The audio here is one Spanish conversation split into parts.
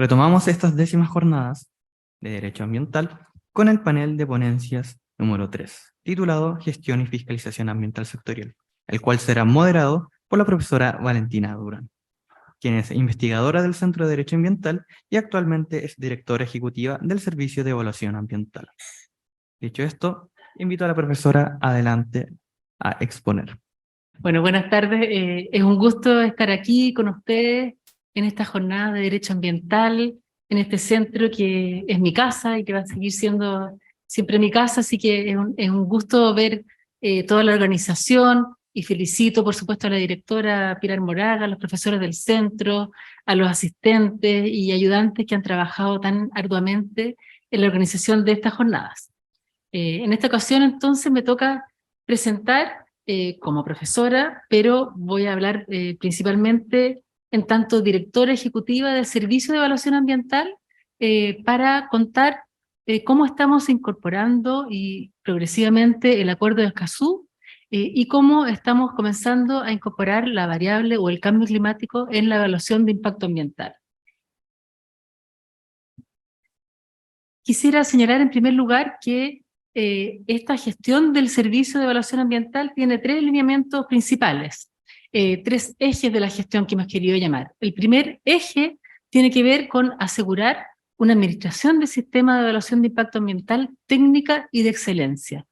Retomamos estas 10º jornadas de Derecho Ambiental con el panel de ponencias número 3, titulado Gestión y Fiscalización Ambiental Sectorial, el cual será moderado por la profesora Valentina Durán, quien es investigadora del Centro de Derecho Ambiental y actualmente es directora ejecutiva del Servicio de Evaluación Ambiental. Dicho esto, invito a la profesora adelante a exponer. Bueno, buenas tardes. Es un gusto estar aquí con ustedes en esta jornada de Derecho Ambiental, en este centro que es mi casa y que va a seguir siendo siempre mi casa, así que es un gusto ver toda la organización y felicito, por supuesto, a la directora Pilar Moraga, a los profesores del centro, a los asistentes y ayudantes que han trabajado tan arduamente en la organización de estas jornadas. En esta ocasión, entonces, me toca presentar como profesora, pero voy a hablar principalmente en tanto directora ejecutiva del Servicio de Evaluación Ambiental para contar cómo estamos incorporando y progresivamente el Acuerdo de Escazú y cómo estamos comenzando a incorporar la variable o el cambio climático en la evaluación de impacto ambiental. Quisiera señalar en primer lugar que esta gestión del Servicio de Evaluación Ambiental tiene 3 lineamientos principales, 3 ejes de la gestión que hemos querido llamar. El primer eje tiene que ver con asegurar una administración del sistema de evaluación de impacto ambiental técnica y de excelencia.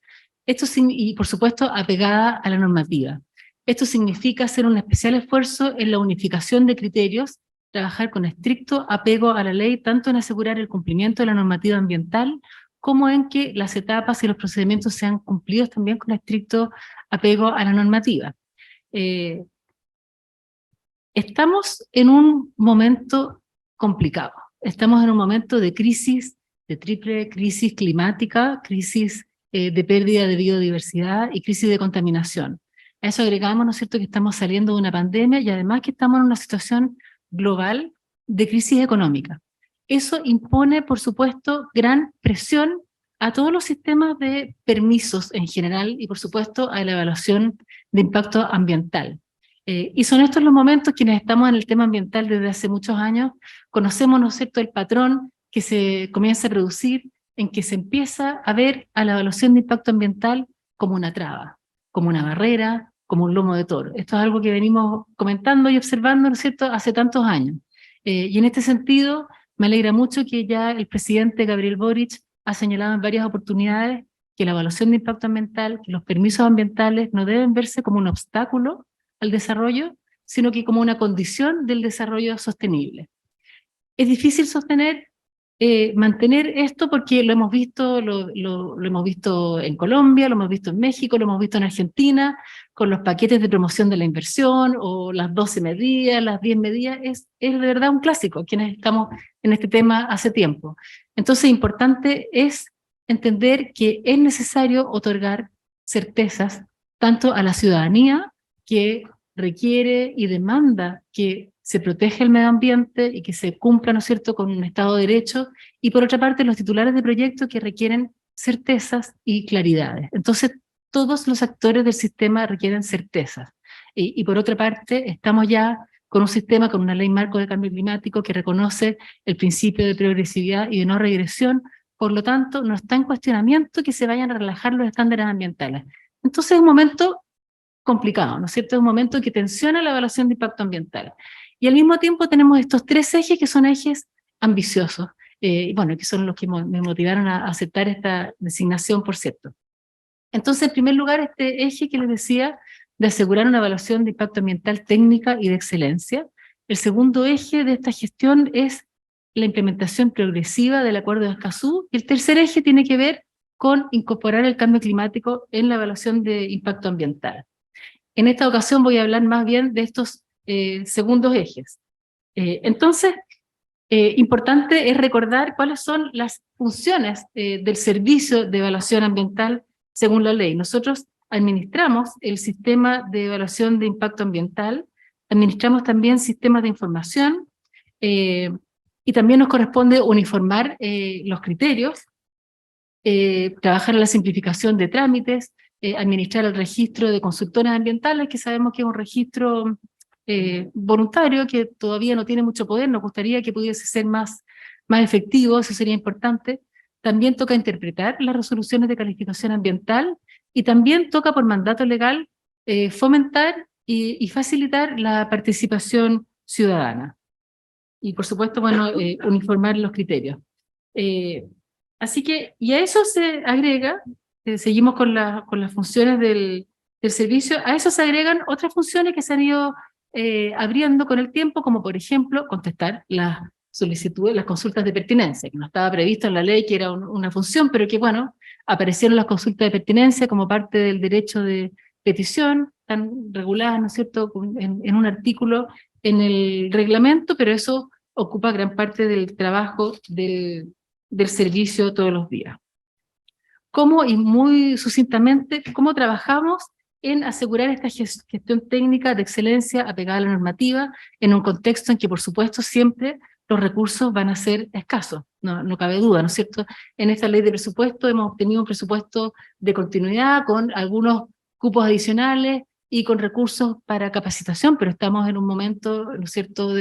Y por supuesto apegada a la normativa. Esto significa hacer un especial esfuerzo en la unificación de criterios, trabajar con estricto apego a la ley, tanto en asegurar el cumplimiento de la normativa ambiental, como en que las etapas y los procedimientos sean cumplidos también con estricto apego a la normativa. Estamos en un momento complicado, estamos en un momento de crisis, de triple crisis climática, crisis de pérdida de biodiversidad y crisis de contaminación. A eso agregamos, ¿no es cierto?, que estamos saliendo de una pandemia y además que estamos en una situación global de crisis económica. Eso impone, por supuesto, gran presión a todos los sistemas de permisos en general y, por supuesto, a la evaluación de impacto ambiental. Y son estos los momentos quienes estamos en el tema ambiental desde hace muchos años, conocemos, ¿no es cierto?, el patrón que se comienza a producir en que se empieza a ver a la evaluación de impacto ambiental como una traba, como una barrera, como un lomo de toro. Esto es algo que venimos comentando y observando, ¿no es cierto?, hace tantos años. Y en este sentido, me alegra mucho que ya el presidente Gabriel Boric ha señalado en varias oportunidades que la evaluación de impacto ambiental, que los permisos ambientales no deben verse como un obstáculo al desarrollo, sino que como una condición del desarrollo sostenible. Es difícil mantener esto porque lo hemos visto, lo hemos visto en Colombia, lo hemos visto en México, lo hemos visto en Argentina, con los paquetes de promoción de la inversión, o las 12 medidas, las 10 medidas, es de verdad un clásico, quienes estamos en este tema hace tiempo. Entonces, importante es entender que es necesario otorgar certezas tanto a la ciudadanía, que requiere y demanda que se proteja el medio ambiente y que se cumpla, ¿no es cierto?, con un Estado de Derecho, y por otra parte los titulares de proyectos que requieren certezas y claridades. Entonces, todos los actores del sistema requieren certezas. Y por otra parte, estamos ya con un sistema, con una ley marco de cambio climático que reconoce el principio de progresividad y de no regresión, por lo tanto, no está en cuestionamiento que se vayan a relajar los estándares ambientales. Entonces, es un momento complicado, ¿no es cierto? Es un momento que tensiona la evaluación de impacto ambiental. Y al mismo tiempo tenemos estos 3 ejes que son ejes ambiciosos, bueno, que son los que me motivaron a aceptar esta designación, por cierto. Entonces, en primer lugar, este eje que les decía, de asegurar una evaluación de impacto ambiental técnica y de excelencia. El segundo eje de esta gestión es la implementación progresiva del Acuerdo de Escazú, y el tercer eje tiene que ver con incorporar el cambio climático en la evaluación de impacto ambiental. En esta ocasión voy a hablar más bien de estos segundos ejes. Entonces, importante es recordar cuáles son las funciones del Servicio de Evaluación Ambiental según la ley. Nosotros administramos el sistema de evaluación de impacto ambiental, administramos también sistemas de información, y también nos corresponde uniformar los criterios, trabajar en la simplificación de trámites, administrar el registro de consultores ambientales, que sabemos que es un registro voluntario que todavía no tiene mucho poder, nos gustaría que pudiese ser más efectivo, eso sería importante. También toca interpretar las resoluciones de calificación ambiental y también toca por mandato legal fomentar y facilitar la participación ciudadana. Y por supuesto, bueno, uniformar los criterios. Así que, y a eso se agrega, seguimos con las funciones del servicio, a eso se agregan otras funciones que se han ido abriendo con el tiempo, como por ejemplo, contestar las solicitudes, las consultas de pertinencia, que no estaba previsto en la ley que era una función, pero que bueno, aparecieron las consultas de pertinencia como parte del derecho de petición, están reguladas, ¿no es cierto?, en un artículo en el reglamento, pero eso ocupa gran parte del trabajo del servicio todos los días. ¿Cómo, y muy sucintamente, cómo trabajamos en asegurar esta gestión técnica de excelencia apegada a la normativa en un contexto en que, por supuesto, siempre los recursos van a ser escasos? No cabe duda, ¿no es cierto? En esta ley de presupuesto hemos obtenido un presupuesto de continuidad con algunos cupos adicionales y con recursos para capacitación, pero estamos en un momento, ¿no es cierto?,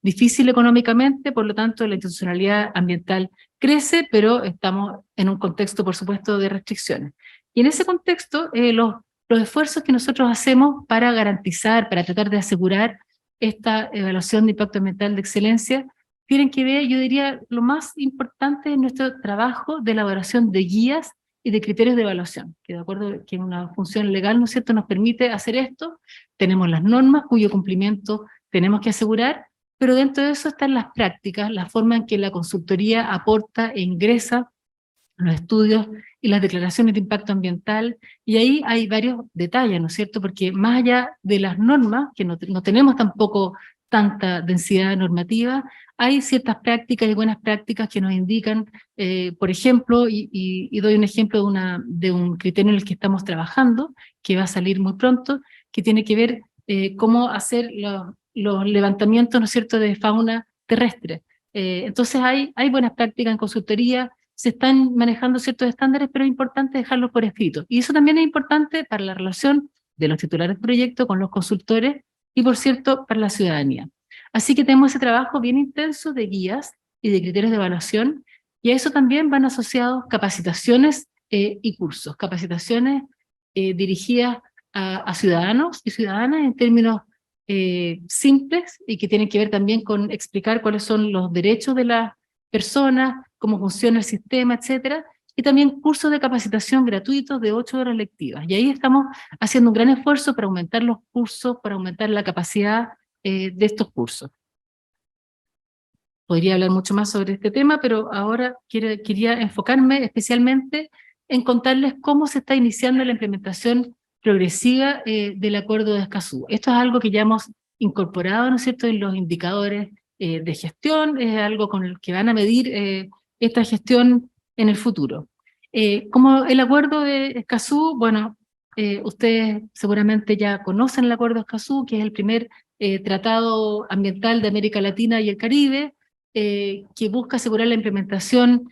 difícil económicamente, por lo tanto la institucionalidad ambiental crece, pero estamos en un contexto, por supuesto, de restricciones. Y en ese contexto, los esfuerzos que nosotros hacemos para garantizar, para tratar de asegurar esta evaluación de impacto ambiental de excelencia, tienen que ver, yo diría, lo más importante es nuestro trabajo de elaboración de guías y de criterios de evaluación, que de acuerdo que una función legal, ¿no es cierto?, nos permite hacer esto. Tenemos las normas cuyo cumplimiento tenemos que asegurar, pero dentro de eso están las prácticas, la forma en que la consultoría aporta e ingresa los estudios y las declaraciones de impacto ambiental, y ahí hay varios detalles, ¿no es cierto?, porque más allá de las normas, que no tenemos tampoco tanta densidad normativa, hay ciertas prácticas y buenas prácticas que nos indican, por ejemplo, y doy un ejemplo de un criterio en el que estamos trabajando, que va a salir muy pronto, que tiene que ver cómo hacer los levantamientos, ¿no es cierto?, de fauna terrestre. Entonces hay buenas prácticas en consultoría, se están manejando ciertos estándares, pero es importante dejarlos por escrito. Y eso también es importante para la relación de los titulares del proyecto con los consultores y, por cierto, para la ciudadanía. Así que tenemos ese trabajo bien intenso de guías y de criterios de evaluación, y a eso también van asociados capacitaciones y cursos, capacitaciones dirigidas a ciudadanos y ciudadanas en términos simples y que tienen que ver también con explicar cuáles son los derechos de las personas, cómo funciona el sistema, etcétera, y también cursos de capacitación gratuitos de 8 horas lectivas. Y ahí estamos haciendo un gran esfuerzo para aumentar los cursos, para aumentar la capacidad de estos cursos. Podría hablar mucho más sobre este tema, pero ahora quería enfocarme especialmente en contarles cómo se está iniciando la implementación progresiva del Acuerdo de Escazú. Esto es algo que ya hemos incorporado, ¿no es cierto?, en los indicadores de gestión, es algo con el que van a medir esta gestión en el futuro. Como el Acuerdo de Escazú, bueno, ustedes seguramente ya conocen el Acuerdo de Escazú, que es el primer tratado ambiental de América Latina y el Caribe, que busca asegurar la implementación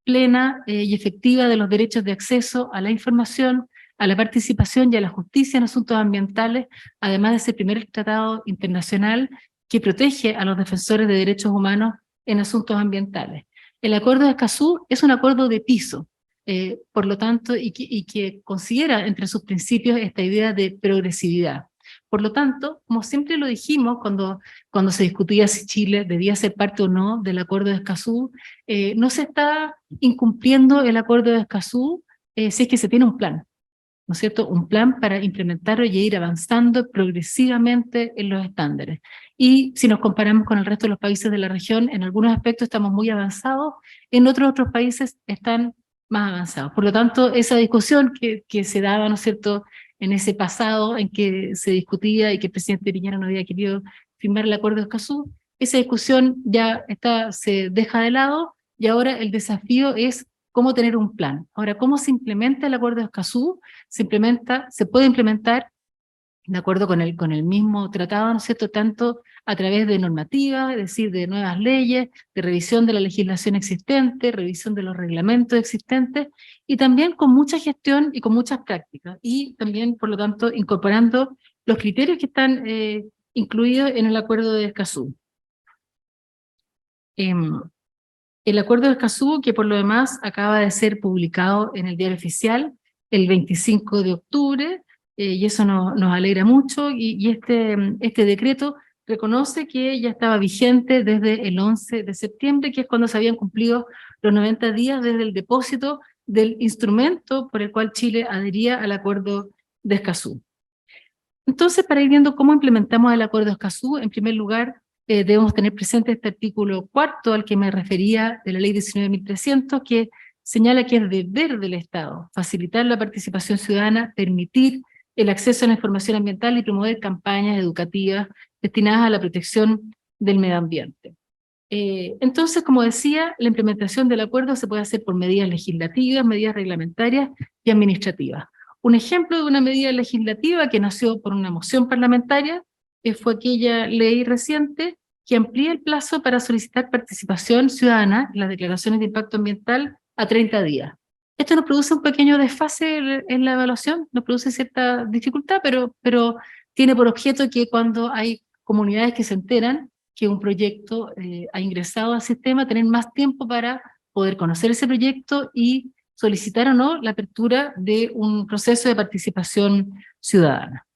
plena y efectiva de los derechos de acceso a la información, a la participación y a la justicia en asuntos ambientales, además de ser el primer tratado internacional que protege a los defensores de derechos humanos en asuntos ambientales. El Acuerdo de Escazú es un acuerdo de piso, por lo tanto, y que considera entre sus principios esta idea de progresividad. Por lo tanto, como siempre lo dijimos cuando se discutía si Chile debía ser parte o no del Acuerdo de Escazú, no se está incumpliendo el Acuerdo de Escazú si es que se tiene un plan, ¿no es cierto?, un plan para implementarlo y ir avanzando progresivamente en los estándares. Y si nos comparamos con el resto de los países de la región, en algunos aspectos estamos muy avanzados, en otros países están más avanzados. Por lo tanto, esa discusión que se daba, ¿no es cierto?, en ese pasado en que se discutía y que el presidente Piñera no había querido firmar el Acuerdo de Escazú, esa discusión ya se deja de lado y ahora el desafío es cómo tener un plan. Ahora, ¿cómo se implementa el Acuerdo de Escazú? Se puede implementar de acuerdo con el mismo tratado, ¿no es cierto?, tanto a través de normativas, es decir, de nuevas leyes, de revisión de la legislación existente, revisión de los reglamentos existentes, y también con mucha gestión y con muchas prácticas, y también, por lo tanto, incorporando los criterios que están incluidos en el Acuerdo de Escazú. El Acuerdo de Escazú, que por lo demás acaba de ser publicado en el Diario Oficial el 25 de octubre, y eso nos alegra mucho, y este decreto reconoce que ya estaba vigente desde el 11 de septiembre, que es cuando se habían cumplido los 90 días desde el depósito del instrumento por el cual Chile adhería al Acuerdo de Escazú. Entonces, para ir viendo cómo implementamos el Acuerdo de Escazú, en primer lugar, debemos tener presente este artículo 4 al que me refería de la Ley 19.300, que señala que es deber del Estado facilitar la participación ciudadana, permitir el acceso a la información ambiental y promover campañas educativas destinadas a la protección del medio ambiente. Entonces, como decía, la implementación del acuerdo se puede hacer por medidas legislativas, medidas reglamentarias y administrativas. Un ejemplo de una medida legislativa que nació por una moción parlamentaria fue aquella ley reciente que amplía el plazo para solicitar participación ciudadana en las declaraciones de impacto ambiental a 30 días. Esto nos produce un pequeño desfase en la evaluación, nos produce cierta dificultad, pero tiene por objeto que cuando hay comunidades que se enteran que un proyecto ha ingresado al sistema, tener más tiempo para poder conocer ese proyecto y solicitar o no la apertura de un proceso de participación ciudadana.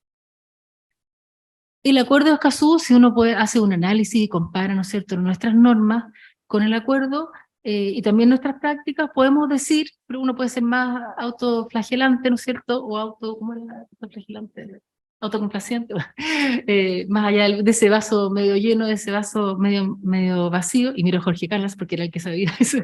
El Acuerdo de Escazú, si uno hace un análisis y compara, ¿no es cierto?, nuestras normas con el acuerdo y también nuestras prácticas, podemos decir, pero uno puede ser más autoflagelante, ¿no es cierto?, o ¿cómo era autoflagelante? Autocomplaciente, más allá de ese vaso medio lleno, de ese vaso medio vacío, y miro a Jorge Carlos porque era el que sabía eso.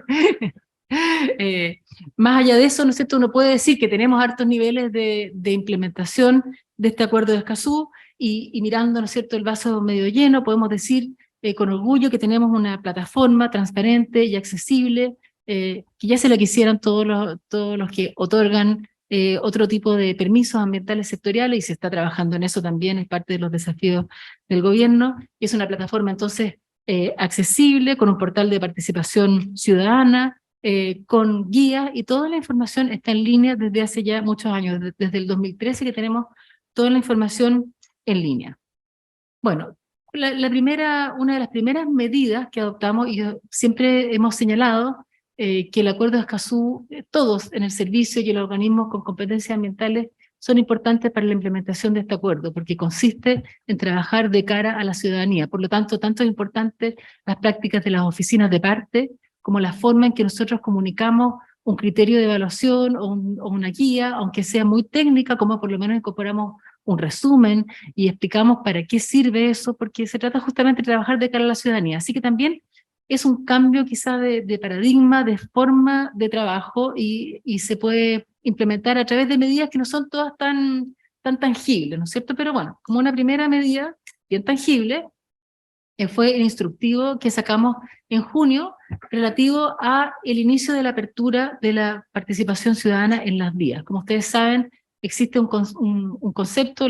Más allá de eso, ¿no es cierto?, uno puede decir que tenemos hartos niveles de implementación de este Acuerdo de Escazú, y mirando, ¿no es cierto?, el vaso medio lleno, podemos decir con orgullo que tenemos una plataforma transparente y accesible, que ya se la quisieran todos los que otorgan otro tipo de permisos ambientales sectoriales, y se está trabajando en eso también, es parte de los desafíos del gobierno, y es una plataforma entonces accesible, con un portal de participación ciudadana, con guías, y toda la información está en línea desde hace ya muchos años, desde el 2013 que tenemos toda la información en línea. Bueno, una de las primeras medidas que adoptamos, y siempre hemos señalado que el Acuerdo de Escazú, todos en el servicio y los organismos con competencias ambientales son importantes para la implementación de este acuerdo, porque consiste en trabajar de cara a la ciudadanía. Por lo tanto es importante las prácticas de las oficinas de parte, como la forma en que nosotros comunicamos un criterio de evaluación o una guía, aunque sea muy técnica, como por lo menos incorporamos un resumen y explicamos para qué sirve eso, porque se trata justamente de trabajar de cara a la ciudadanía. Así que también es un cambio quizá de paradigma, de forma de trabajo, y se puede implementar a través de medidas que no son todas tan tangibles, ¿no es cierto? Pero bueno, como una primera medida bien tangible, fue el instructivo que sacamos en junio relativo a el inicio de la apertura de la participación ciudadana en las vías. Como ustedes saben, existe un concepto,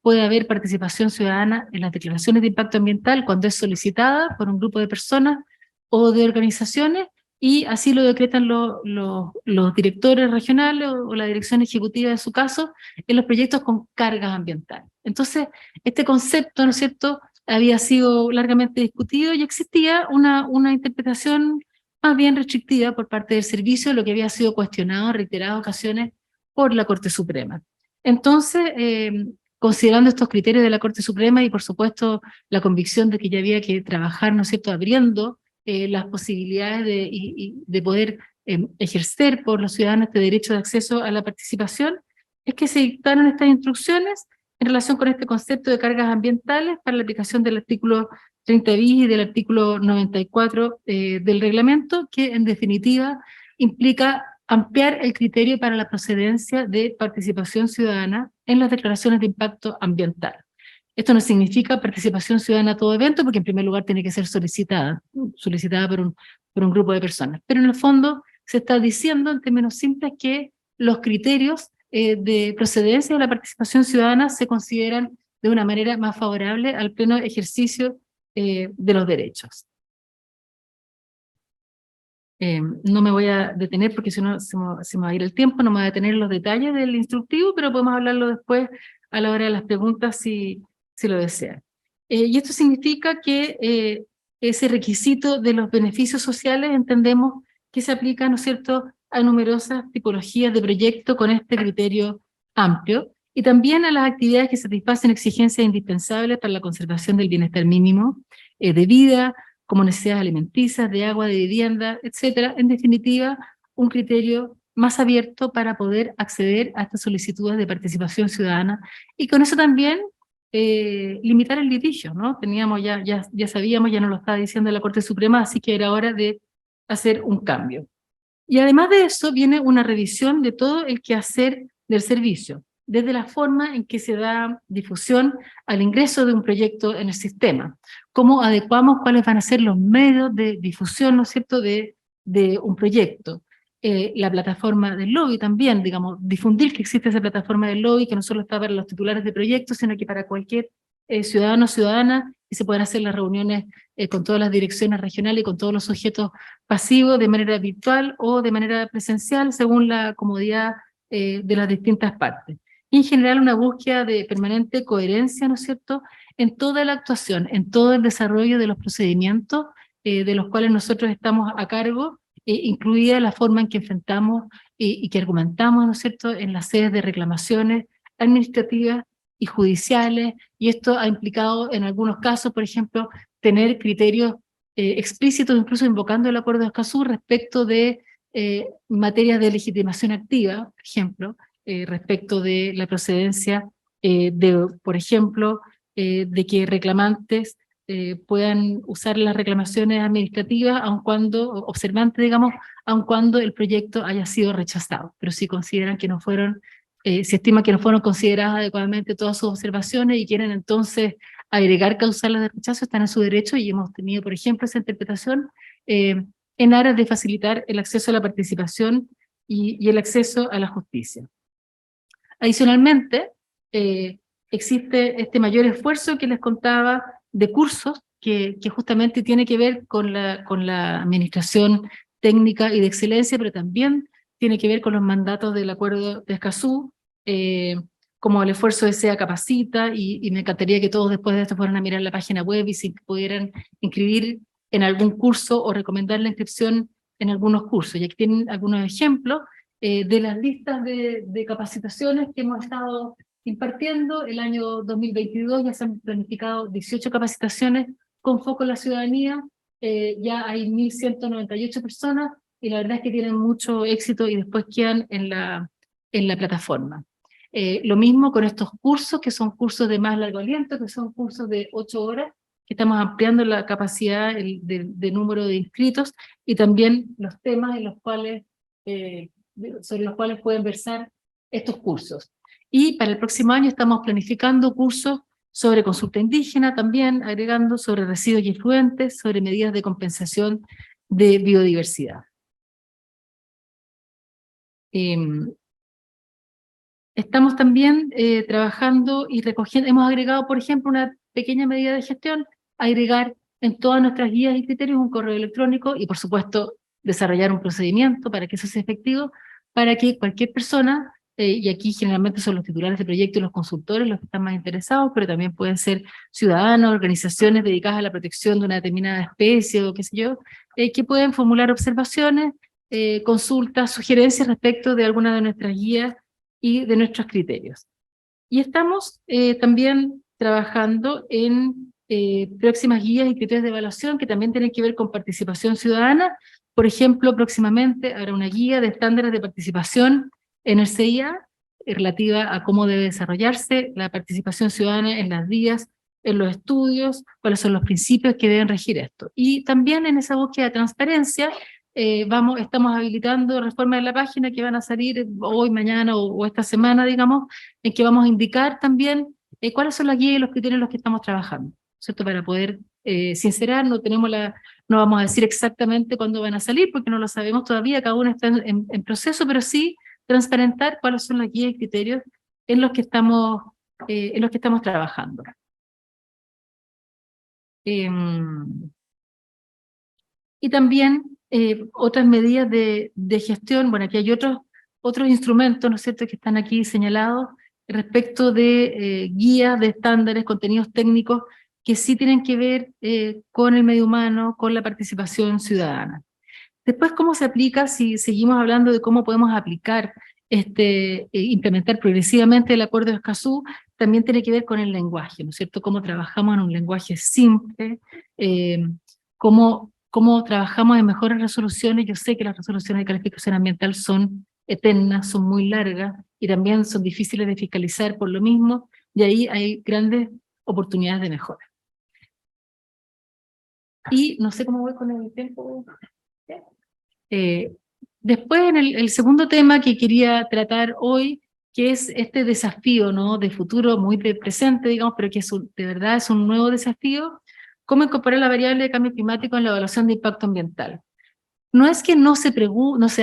puede haber participación ciudadana en las declaraciones de impacto ambiental cuando es solicitada por un grupo de personas o de organizaciones, y así lo decretan los directores regionales o la dirección ejecutiva de su caso en los proyectos con cargas ambientales. Entonces, este concepto, ¿no es cierto?, había sido largamente discutido y existía una interpretación más bien restrictiva por parte del servicio, lo que había sido cuestionado en reiteradas ocasiones por la Corte Suprema. Entonces, considerando estos criterios de la Corte Suprema y por supuesto la convicción de que ya había que trabajar, ¿no es cierto?, abriendo las posibilidades de poder ejercer por los ciudadanos este derecho de acceso a la participación, es que se dictaron estas instrucciones en relación con este concepto de cargas ambientales para la aplicación del artículo 30 bis y del artículo 94 del reglamento, que en definitiva implica ampliar el criterio para la procedencia de participación ciudadana en las declaraciones de impacto ambiental. Esto no significa participación ciudadana a todo evento, porque en primer lugar tiene que ser solicitada por un grupo de personas. Pero en el fondo se está diciendo en términos simples que los criterios de procedencia de la participación ciudadana se consideran de una manera más favorable al pleno ejercicio de los derechos. No me voy a detener porque si no se me va a ir el tiempo, no me voy a detener en los detalles del instructivo, pero podemos hablarlo después a la hora de las preguntas si lo desean. Y esto significa que ese requisito de los beneficios sociales entendemos que se aplica, ¿no es cierto?, a numerosas tipologías de proyecto con este criterio amplio, y también a las actividades que satisfacen exigencias indispensables para la conservación del bienestar mínimo de vida, como necesidades alimenticias, de agua, de vivienda, etcétera. En definitiva, un criterio más abierto para poder acceder a estas solicitudes de participación ciudadana, y con eso también limitar el litigio, ¿no? Teníamos ya sabíamos, ya nos lo estaba diciendo la Corte Suprema, así que era hora de hacer un cambio. Y además de eso viene una revisión de todo el quehacer del servicio, desde la forma en que se da difusión al ingreso de un proyecto en el sistema, cómo adecuamos cuáles van a ser los medios de difusión, ¿no es cierto?, de un proyecto. La plataforma del lobby también, digamos, difundir que existe esa plataforma del lobby, que no solo está para los titulares de proyectos, sino que para cualquier ciudadano o ciudadana, y se pueden hacer las reuniones con todas las direcciones regionales y con todos los sujetos pasivos de manera virtual o de manera presencial, según la comodidad de las distintas partes. Y en general una búsqueda de permanente coherencia, ¿no es cierto?, en toda la actuación, en todo el desarrollo de los procedimientos de los cuales nosotros estamos a cargo, incluida la forma en que enfrentamos y que argumentamos, ¿no es cierto?, en las sedes de reclamaciones administrativas y judiciales, y esto ha implicado en algunos casos, por ejemplo, tener criterios explícitos, incluso invocando el Acuerdo de Escazú respecto de materias de legitimación activa, por ejemplo, respecto de la procedencia por ejemplo, de que reclamantes puedan usar las reclamaciones administrativas, aun cuando, observantes, digamos, aun cuando el proyecto haya sido rechazado, pero si consideran que no fueron, si estiman que no fueron consideradas adecuadamente todas sus observaciones y quieren entonces agregar causales de rechazo, están en su derecho, y hemos tenido, por ejemplo, esa interpretación en aras de facilitar el acceso a la participación y el acceso a la justicia. Adicionalmente, existe este mayor esfuerzo que les contaba de cursos que justamente tiene que ver con la administración técnica y de excelencia, pero también tiene que ver con los mandatos del Acuerdo de Escazú, como el esfuerzo de SEA Capacita, y me encantaría que todos después de esto fueran a mirar la página web y si pudieran inscribir en algún curso o recomendar la inscripción en algunos cursos. Y aquí tienen algunos ejemplos de las listas de capacitaciones que hemos estado impartiendo. El año 2022 ya se han planificado 18 capacitaciones con foco en la ciudadanía, ya hay 1.198 personas, y la verdad es que tienen mucho éxito y después quedan en la plataforma. Lo mismo con estos cursos, que son cursos de más largo aliento, que son cursos de 8 horas, que estamos ampliando la capacidad de número de inscritos, y también los temas en los cuales sobre los cuales pueden versar estos cursos. Y para el próximo año estamos planificando cursos sobre consulta indígena, también agregando sobre residuos y efluentes, sobre medidas de compensación de biodiversidad. Estamos también trabajando y recogiendo, hemos agregado, por ejemplo, una pequeña medida de gestión, agregar en todas nuestras guías y criterios un correo electrónico, y por supuesto desarrollar un procedimiento para que eso sea efectivo, para que cualquier persona, y aquí generalmente son los titulares de proyecto y los consultores los que están más interesados, pero también pueden ser ciudadanos, organizaciones dedicadas a la protección de una determinada especie o qué sé yo, que pueden formular observaciones, consultas, sugerencias respecto de alguna de nuestras guías y de nuestros criterios. Y estamos también trabajando en próximas guías y criterios de evaluación que también tienen que ver con participación ciudadana. Por ejemplo, próximamente habrá una guía de estándares de participación en el CIA relativa a cómo debe desarrollarse la participación ciudadana en las vías, en los estudios, cuáles son los principios que deben regir esto. Y también en esa búsqueda de transparencia estamos habilitando reformas de la página que van a salir hoy, mañana o esta semana, digamos, en que vamos a indicar también cuáles son las guías y los criterios en los que estamos trabajando, ¿cierto? Para poder sincerar, no vamos a decir exactamente cuándo van a salir, porque no lo sabemos todavía, cada uno está en proceso, pero sí transparentar cuáles son las guías y criterios en los que estamos trabajando. Y también otras medidas de gestión. Bueno, aquí hay otros instrumentos, ¿no es cierto?, que están aquí señalados, respecto de guías, de estándares, contenidos técnicos que sí tienen que ver con el medio humano, con la participación ciudadana. Después, ¿cómo se aplica? Si seguimos hablando de cómo podemos aplicar, implementar progresivamente el Acuerdo de Escazú, también tiene que ver con el lenguaje, ¿no es cierto? Cómo trabajamos en un lenguaje simple, cómo trabajamos en mejores resoluciones. Yo sé que las resoluciones de calificación ambiental son eternas, son muy largas, y también son difíciles de fiscalizar por lo mismo, y ahí hay grandes oportunidades de mejora. Y no sé cómo voy con el tiempo. Después, en el segundo tema que quería tratar hoy, que es este desafío, ¿no?, de futuro, muy de presente, digamos, pero que de verdad es un nuevo desafío, cómo incorporar la variable de cambio climático en la evaluación de impacto ambiental. No es que no se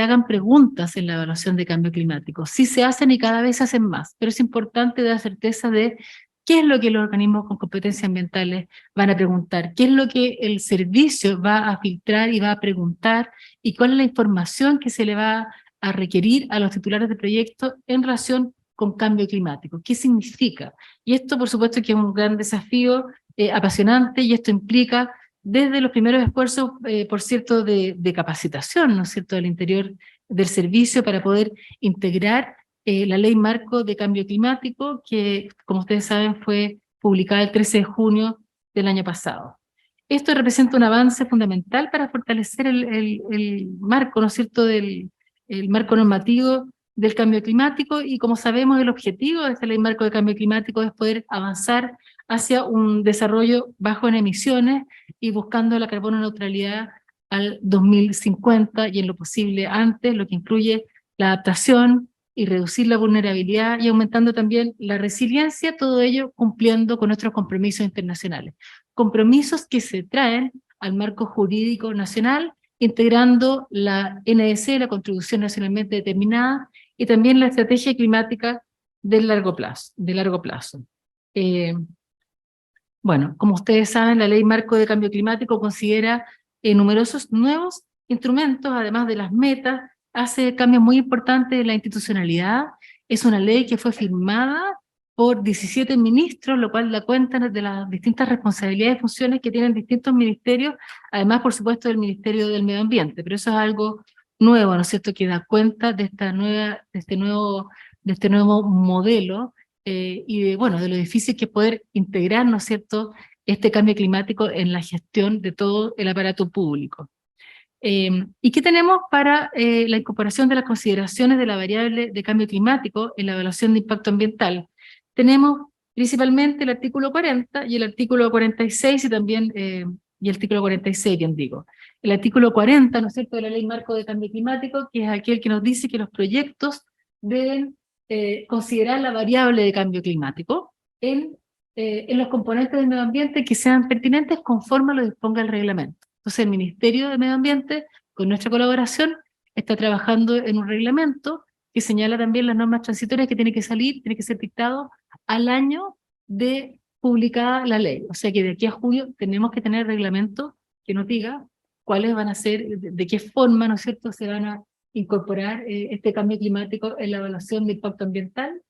hagan preguntas en la evaluación de cambio climático, sí se hacen y cada vez se hacen más, pero es importante dar certeza de qué es lo que los organismos con competencias ambientales van a preguntar, qué es lo que el servicio va a filtrar y va a preguntar, y cuál es la información que se le va a requerir a los titulares de proyectos en relación con cambio climático. ¿Qué significa? Y esto, por supuesto, que es un gran desafío apasionante, y esto implica desde los primeros esfuerzos, por cierto, de capacitación, ¿no es cierto?, al interior del servicio para poder integrar la Ley Marco de Cambio Climático, que, como ustedes saben, fue publicada el 13 de junio del año pasado. Esto representa un avance fundamental para fortalecer el marco, ¿no es cierto?, el marco normativo del cambio climático, y como sabemos, el objetivo de esta Ley Marco de Cambio Climático es poder avanzar hacia un desarrollo bajo en emisiones y buscando la carbono neutralidad al 2050 y en lo posible antes, lo que incluye la adaptación y reducir la vulnerabilidad y aumentando también la resiliencia, todo ello cumpliendo con nuestros compromisos internacionales. Compromisos que se traen al marco jurídico nacional, integrando la NDC, la Contribución Nacionalmente Determinada, y también la Estrategia Climática de largo plazo. Bueno, como ustedes saben, la Ley Marco de Cambio Climático considera numerosos nuevos instrumentos, además de las metas, hace cambios muy importantes en la institucionalidad. Es una ley que fue firmada por 17 ministros, lo cual da cuenta de las distintas responsabilidades y funciones que tienen distintos ministerios, además, por supuesto, del Ministerio del Medio Ambiente, pero eso es algo nuevo, ¿no es cierto?, que da cuenta de este nuevo modelo, y de lo difícil que es poder integrar, ¿no es cierto?, este cambio climático en la gestión de todo el aparato público. ¿Y qué tenemos para la incorporación de las consideraciones de la variable de cambio climático en la evaluación de impacto ambiental? Tenemos principalmente el artículo 40 y el artículo 46, y también y el artículo 46, bien digo. El artículo 40, ¿no es cierto?, de la Ley Marco de Cambio Climático, que es aquel que nos dice que los proyectos deben considerar la variable de cambio climático en los componentes del medio ambiente que sean pertinentes conforme lo disponga el reglamento. Entonces el Ministerio de Medio Ambiente, con nuestra colaboración, está trabajando en un reglamento que señala también las normas transitorias que tiene que ser dictado al año de publicada la ley. O sea que de aquí a julio tenemos que tener reglamento que nos diga cuáles van a ser, de qué forma, ¿no es cierto?, se van a incorporar este cambio climático en la evaluación de impacto ambiental.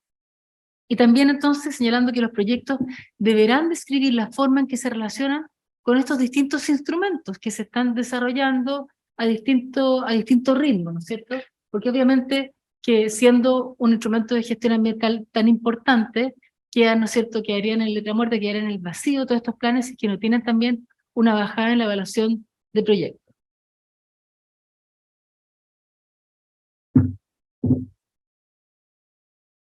Y también entonces señalando que los proyectos deberán describir la forma en que se relacionan con estos distintos instrumentos que se están desarrollando a distinto ritmo, ¿no es cierto? Porque obviamente que siendo un instrumento de gestión ambiental tan importante, quedan, ¿no es cierto?, quedarían en letra muerta, quedarían en el vacío todos estos planes que no tienen también una bajada en la evaluación de proyectos.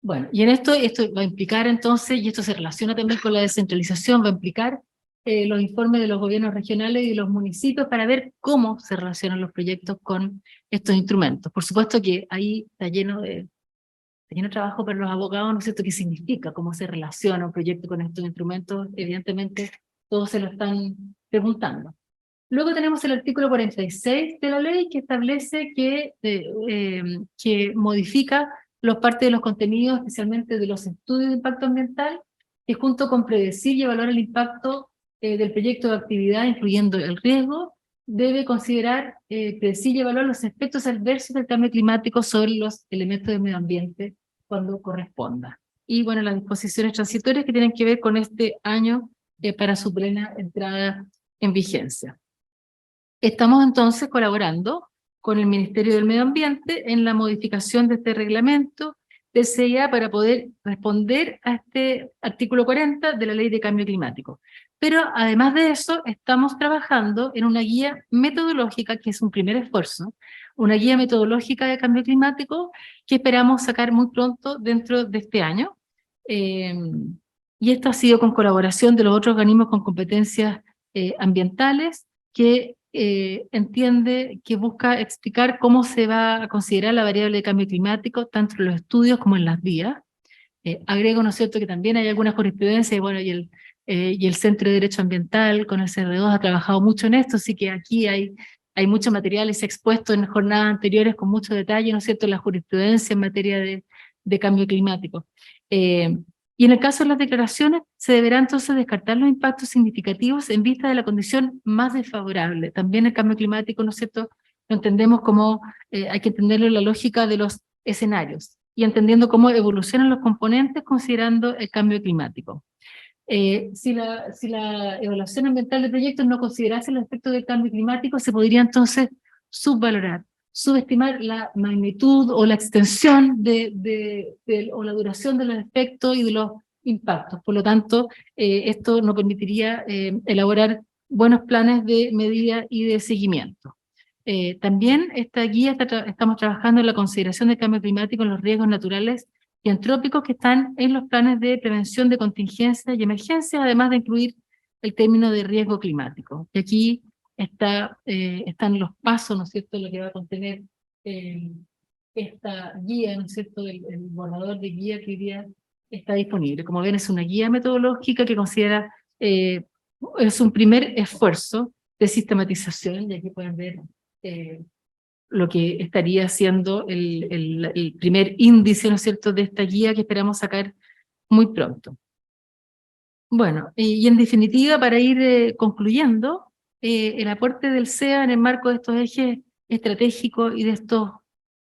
Bueno, y en esto va a implicar entonces, y esto se relaciona también con la descentralización, va a implicar los informes de los gobiernos regionales y de los municipios para ver cómo se relacionan los proyectos con estos instrumentos. Por supuesto que ahí está lleno de trabajo para los abogados, ¿no es cierto?, qué significa, cómo se relaciona un proyecto con estos instrumentos. Evidentemente todos se lo están preguntando. Luego tenemos el artículo 46 de la ley, que establece que modifica los partes de los contenidos, especialmente de los estudios de impacto ambiental, que junto con predecir y evaluar el impacto del proyecto de actividad, incluyendo el riesgo, debe considerar, predecir y evaluar los efectos adversos del cambio climático sobre los elementos del medio ambiente cuando corresponda. y bueno, las disposiciones transitorias que tienen que ver con este año para su plena entrada en vigencia. Estamos entonces colaborando con el Ministerio del Medio Ambiente en la modificación de este reglamento del CIA para poder responder a este artículo 40 de la Ley de Cambio Climático. Pero además de eso, estamos trabajando en una guía metodológica, que es un primer esfuerzo, una guía metodológica de cambio climático que esperamos sacar muy pronto dentro de este año. Y esto ha sido con colaboración de los otros organismos con competencias ambientales que entiende, que busca explicar cómo se va a considerar la variable de cambio climático, tanto en los estudios como en las vías. Agrego, ¿no es cierto?, que también hay alguna jurisprudencia, y bueno, y el Centro de Derecho Ambiental con el CR2 ha trabajado mucho en esto, así que aquí hay mucho material y se ha expuesto en jornadas anteriores con mucho detalle, ¿no es cierto?, la jurisprudencia en materia de cambio climático. Y en el caso de las declaraciones, se deberá entonces descartar los impactos significativos en vista de la condición más desfavorable. También el cambio climático, ¿no es cierto?, lo entendemos como, hay que entenderlo en la lógica de los escenarios, y entendiendo cómo evolucionan los componentes considerando el cambio climático. Si la evaluación ambiental de proyectos no considerase los efectos del cambio climático, se podría entonces subvalorar, subestimar la magnitud o la extensión o la duración de los efectos y de los impactos. Por lo tanto, esto nos permitiría elaborar buenos planes de medida y de seguimiento. También esta guía estamos trabajando en la consideración del cambio climático en los riesgos naturales y antrópicos que están en los planes de prevención de contingencias y emergencias, además de incluir el término de riesgo climático. Y aquí están los pasos, ¿no es cierto?, lo que va a contener esta guía, ¿no es cierto?, el borrador de guía que hoy día está disponible. Como ven, es una guía metodológica que considera, es un primer esfuerzo de sistematización, y aquí pueden ver lo que estaría siendo el primer índice, ¿no es cierto?, de esta guía que esperamos sacar muy pronto. Bueno, y en definitiva, para ir concluyendo, el aporte del CEA en el marco de estos ejes estratégicos y de estos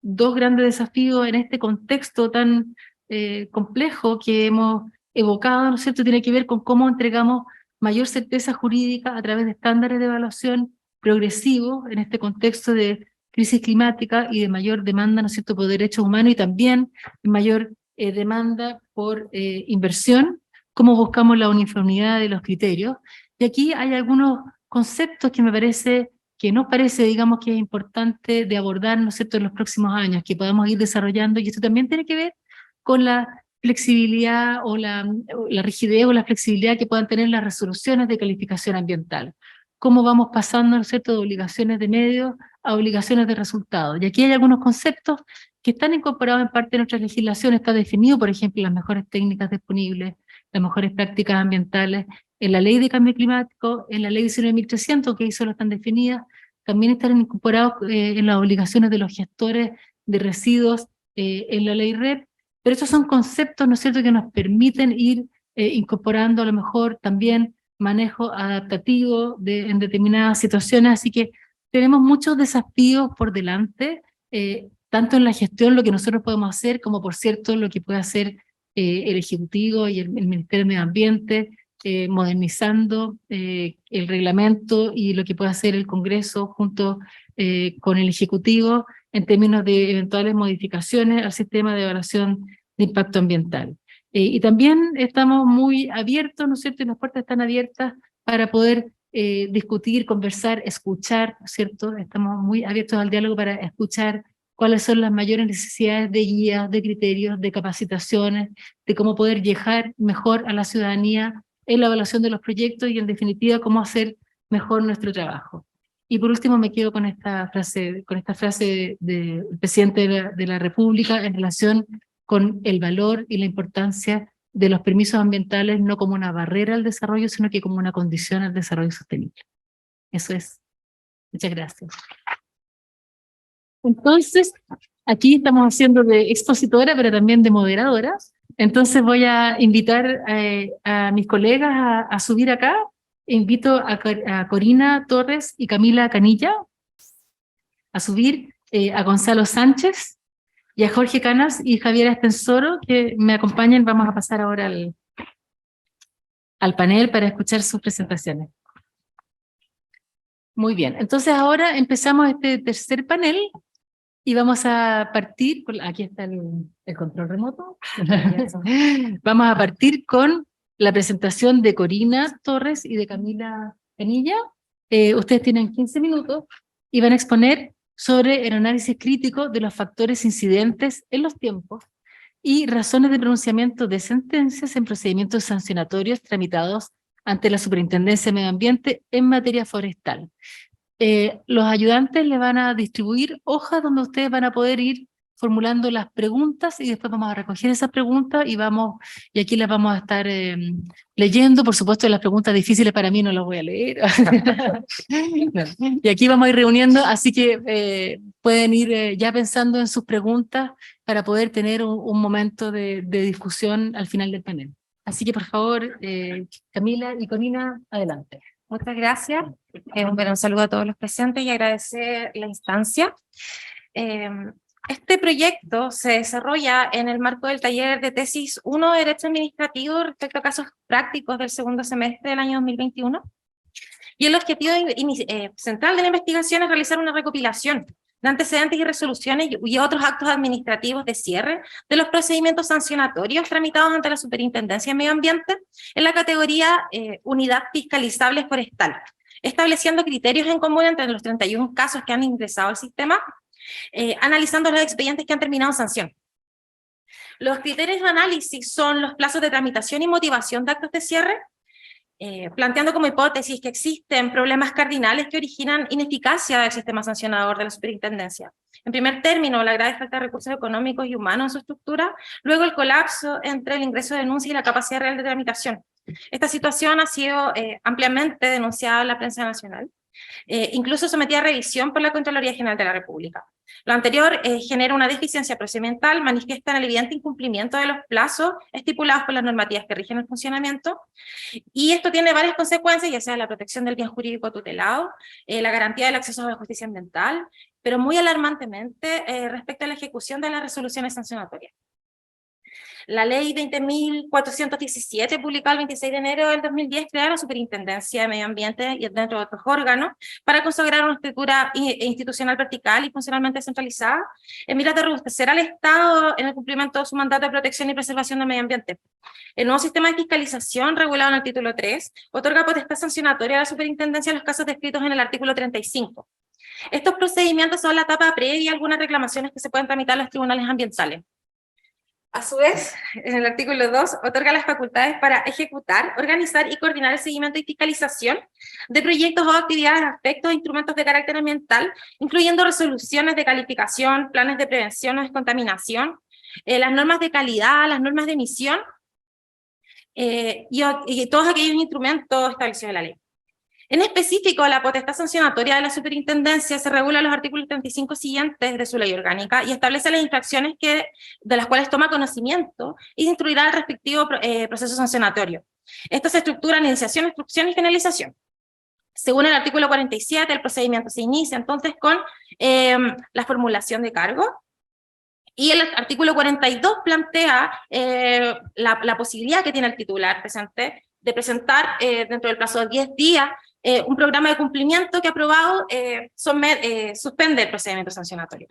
dos grandes desafíos en este contexto tan complejo que hemos evocado, ¿no es cierto?, tiene que ver con cómo entregamos mayor certeza jurídica a través de estándares de evaluación progresivos en este contexto de crisis climática y de mayor demanda, ¿no es cierto?, por derechos humanos, y también mayor demanda por inversión, cómo buscamos la uniformidad de los criterios. Y aquí hay algunos conceptos que nos parece, digamos, que es importante de abordar, ¿no es cierto?, en los próximos años, que podamos ir desarrollando, y esto también tiene que ver con la flexibilidad o la rigidez o la flexibilidad que puedan tener las resoluciones de calificación ambiental. Cómo vamos pasando, ¿no es cierto?, de obligaciones de medios a obligaciones de resultados. Y aquí hay algunos conceptos que están incorporados en parte de nuestra legislación. Está definido, por ejemplo, las mejores técnicas disponibles, las mejores prácticas ambientales, en la Ley de Cambio Climático, en la Ley 19.300, que ahí solo están definidas. También están incorporados en las obligaciones de los gestores de residuos en la Ley REP, pero estos son conceptos, ¿no es cierto?, que nos permiten ir incorporando a lo mejor también manejo adaptativo en determinadas situaciones, así que tenemos muchos desafíos por delante, tanto en la gestión, lo que nosotros podemos hacer, como por cierto lo que puede hacer el Ejecutivo y el Ministerio de Medio Ambiente, modernizando el reglamento, y lo que puede hacer el Congreso junto con el Ejecutivo en términos de eventuales modificaciones al sistema de evaluación de impacto ambiental. Y también estamos muy abiertos, ¿no es cierto?, y las puertas están abiertas para poder discutir, conversar, escuchar, ¿no es cierto? Estamos muy abiertos al diálogo para escuchar cuáles son las mayores necesidades de guías, de criterios, de capacitaciones, de cómo poder llegar mejor a la ciudadanía en la evaluación de los proyectos y, en definitiva, cómo hacer mejor nuestro trabajo. Y por último me quedo con esta frase del presidente de la República en relación con el valor y la importancia de los permisos ambientales, no como una barrera al desarrollo, sino que como una condición al desarrollo sostenible. Eso es. Muchas gracias. Entonces, aquí estamos haciendo de expositora, pero también de moderadora. Entonces voy a invitar a mis colegas a subir acá. Invito a Corina Torres y Camila Canilla a subir, a Gonzalo Sánchez, y a Jorge Canas y Javier Estensoro, que me acompañen. Vamos a pasar ahora al panel para escuchar sus presentaciones. Muy bien, entonces ahora empezamos este tercer panel y vamos a partir, aquí está el control remoto, vamos a partir con la presentación de Corina Torres y de Camila Penilla. Ustedes tienen 15 minutos y van a exponer sobre el análisis crítico de los factores incidentes en los tiempos y razones de pronunciamiento de sentencias en procedimientos sancionatorios tramitados ante la Superintendencia de Medio Ambiente en materia forestal. Los ayudantes le van a distribuir hojas donde ustedes van a poder ir formulando las preguntas y después vamos a recoger esas preguntas y aquí las vamos a estar leyendo. Por supuesto, las preguntas difíciles para mí no las voy a leer. Y aquí vamos a ir reuniendo, así que pueden ir ya pensando en sus preguntas para poder tener un momento de discusión al final del panel. Así que por favor, Camila y Corina, adelante. Muchas gracias. Un saludo a todos los presentes y agradecer la instancia. Este proyecto se desarrolla en el marco del taller de tesis 1 de Derecho Administrativo respecto a casos prácticos del segundo semestre del año 2021. Y el objetivo central de la investigación es realizar una recopilación de antecedentes y resoluciones y otros actos administrativos de cierre de los procedimientos sancionatorios tramitados ante la Superintendencia de Medio Ambiente en la categoría Unidad Fiscalizable Forestal, estableciendo criterios en común entre los 31 casos que han ingresado al sistema, analizando los expedientes que han terminado en sanción. Los criterios de análisis son los plazos de tramitación y motivación de actos de cierre, planteando como hipótesis que existen problemas cardinales que originan ineficacia del sistema sancionador de la superintendencia. En primer término, la grave falta de recursos económicos y humanos en su estructura, luego el colapso entre el ingreso de denuncia y la capacidad real de tramitación. Esta situación ha sido ampliamente denunciada en la prensa nacional, incluso sometida a revisión por la Contraloría General de la República. Lo anterior genera una deficiencia procedimental, manifiesta el evidente incumplimiento de los plazos estipulados por las normativas que rigen el funcionamiento, y esto tiene varias consecuencias, ya sea la protección del bien jurídico tutelado, la garantía del acceso a la justicia ambiental, pero muy alarmantemente respecto a la ejecución de las resoluciones sancionatorias. La ley 20.417, publicada el 26 de enero del 2010, crea la Superintendencia de Medio Ambiente y dentro de otros órganos para consagrar una estructura institucional vertical y funcionalmente descentralizada en miras de robustecer al Estado en el cumplimiento de su mandato de protección y preservación del medio ambiente. El nuevo sistema de fiscalización, regulado en el título 3, otorga potestad sancionatoria a la Superintendencia en los casos descritos en el artículo 35. Estos procedimientos son la etapa previa a algunas reclamaciones que se pueden tramitar en los tribunales ambientales. A su vez, en el artículo 2, otorga las facultades para ejecutar, organizar y coordinar el seguimiento y fiscalización de proyectos o actividades, aspectos e instrumentos de carácter ambiental, incluyendo resoluciones de calificación, planes de prevención o descontaminación, las normas de calidad, las normas de emisión, y todos aquellos instrumentos establecidos en la ley. En específico, la potestad sancionatoria de la superintendencia se regula en los artículos 35 siguientes de su ley orgánica y establece las infracciones de las cuales toma conocimiento y instruirá el respectivo proceso sancionatorio. Esto se estructura en iniciación, instrucción y finalización. Según el artículo 47, el procedimiento se inicia entonces con la formulación de cargo, y el artículo 42 plantea la posibilidad que tiene el titular presente de presentar dentro del plazo de 10 días un programa de cumplimiento que aprobado suspende el procedimiento sancionatorio.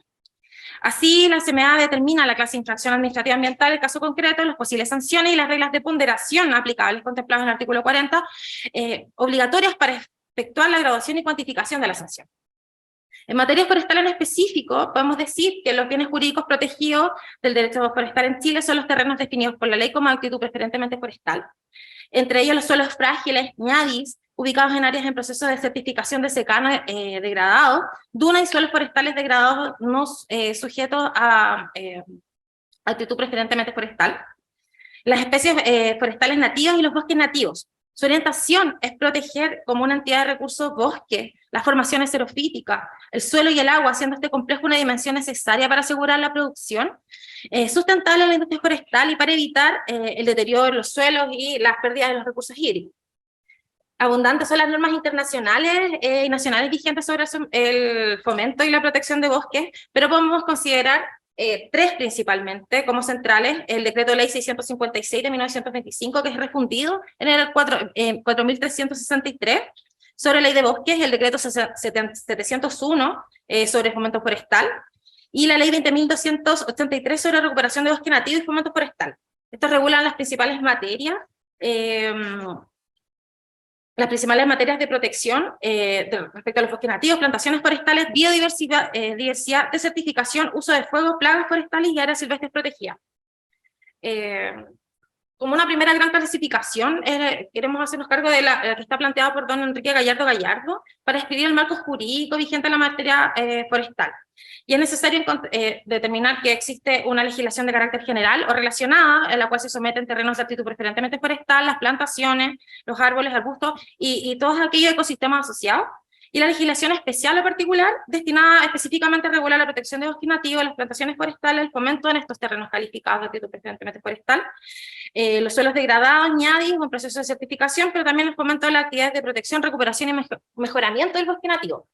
Así, la CMA determina la clase de infracción administrativa ambiental, el caso concreto, las posibles sanciones y las reglas de ponderación aplicables contempladas en el artículo 40, obligatorias para efectuar la graduación y cuantificación de la sanción. En materia forestal en específico, podemos decir que los bienes jurídicos protegidos del derecho forestal en Chile son los terrenos definidos por la ley como actitud preferentemente forestal. Entre ellos los suelos frágiles, ñadis, ubicados en áreas en proceso de certificación de secano degradado, dunas y suelos forestales degradados no sujetos a actitud preferentemente forestal, las especies forestales nativas y los bosques nativos. Su orientación es proteger como una entidad de recursos bosque, las formaciones xerofíticas, el suelo y el agua, haciendo este complejo una dimensión necesaria para asegurar la producción sustentable en la industria forestal y para evitar el deterioro de los suelos y las pérdidas de los recursos hídricos. Abundantes son las normas internacionales y nacionales vigentes sobre el fomento y la protección de bosques, pero podemos considerar tres principalmente como centrales: el decreto ley 656 de 1925, que es refundido en el 4363 sobre ley de bosques, el decreto 701 sobre fomento forestal, y la ley 20.283 sobre recuperación de bosque nativo y fomento forestal. Estos regulan las principales materias de protección respecto a los bosques nativos, plantaciones forestales, biodiversidad, diversidad, desertificación, uso de fuego, plagas forestales y áreas silvestres protegidas. Como una primera gran clasificación, queremos hacernos cargo de la que está planteada por don Enrique Gallardo para escribir el marco jurídico vigente en la materia forestal. Y es necesario determinar que existe una legislación de carácter general o relacionada, en la cual se someten terrenos de actitud preferentemente forestal, las plantaciones, los árboles, arbustos y todos aquellos ecosistemas asociados, y la legislación especial o particular destinada específicamente a regular la protección de bosques nativos, las plantaciones forestales, el fomento en estos terrenos calificados de actitud preferentemente forestal, los suelos degradados, ñadis, un proceso de certificación, pero también el fomento de las actividades de protección, recuperación y mejoramiento del bosque nativo.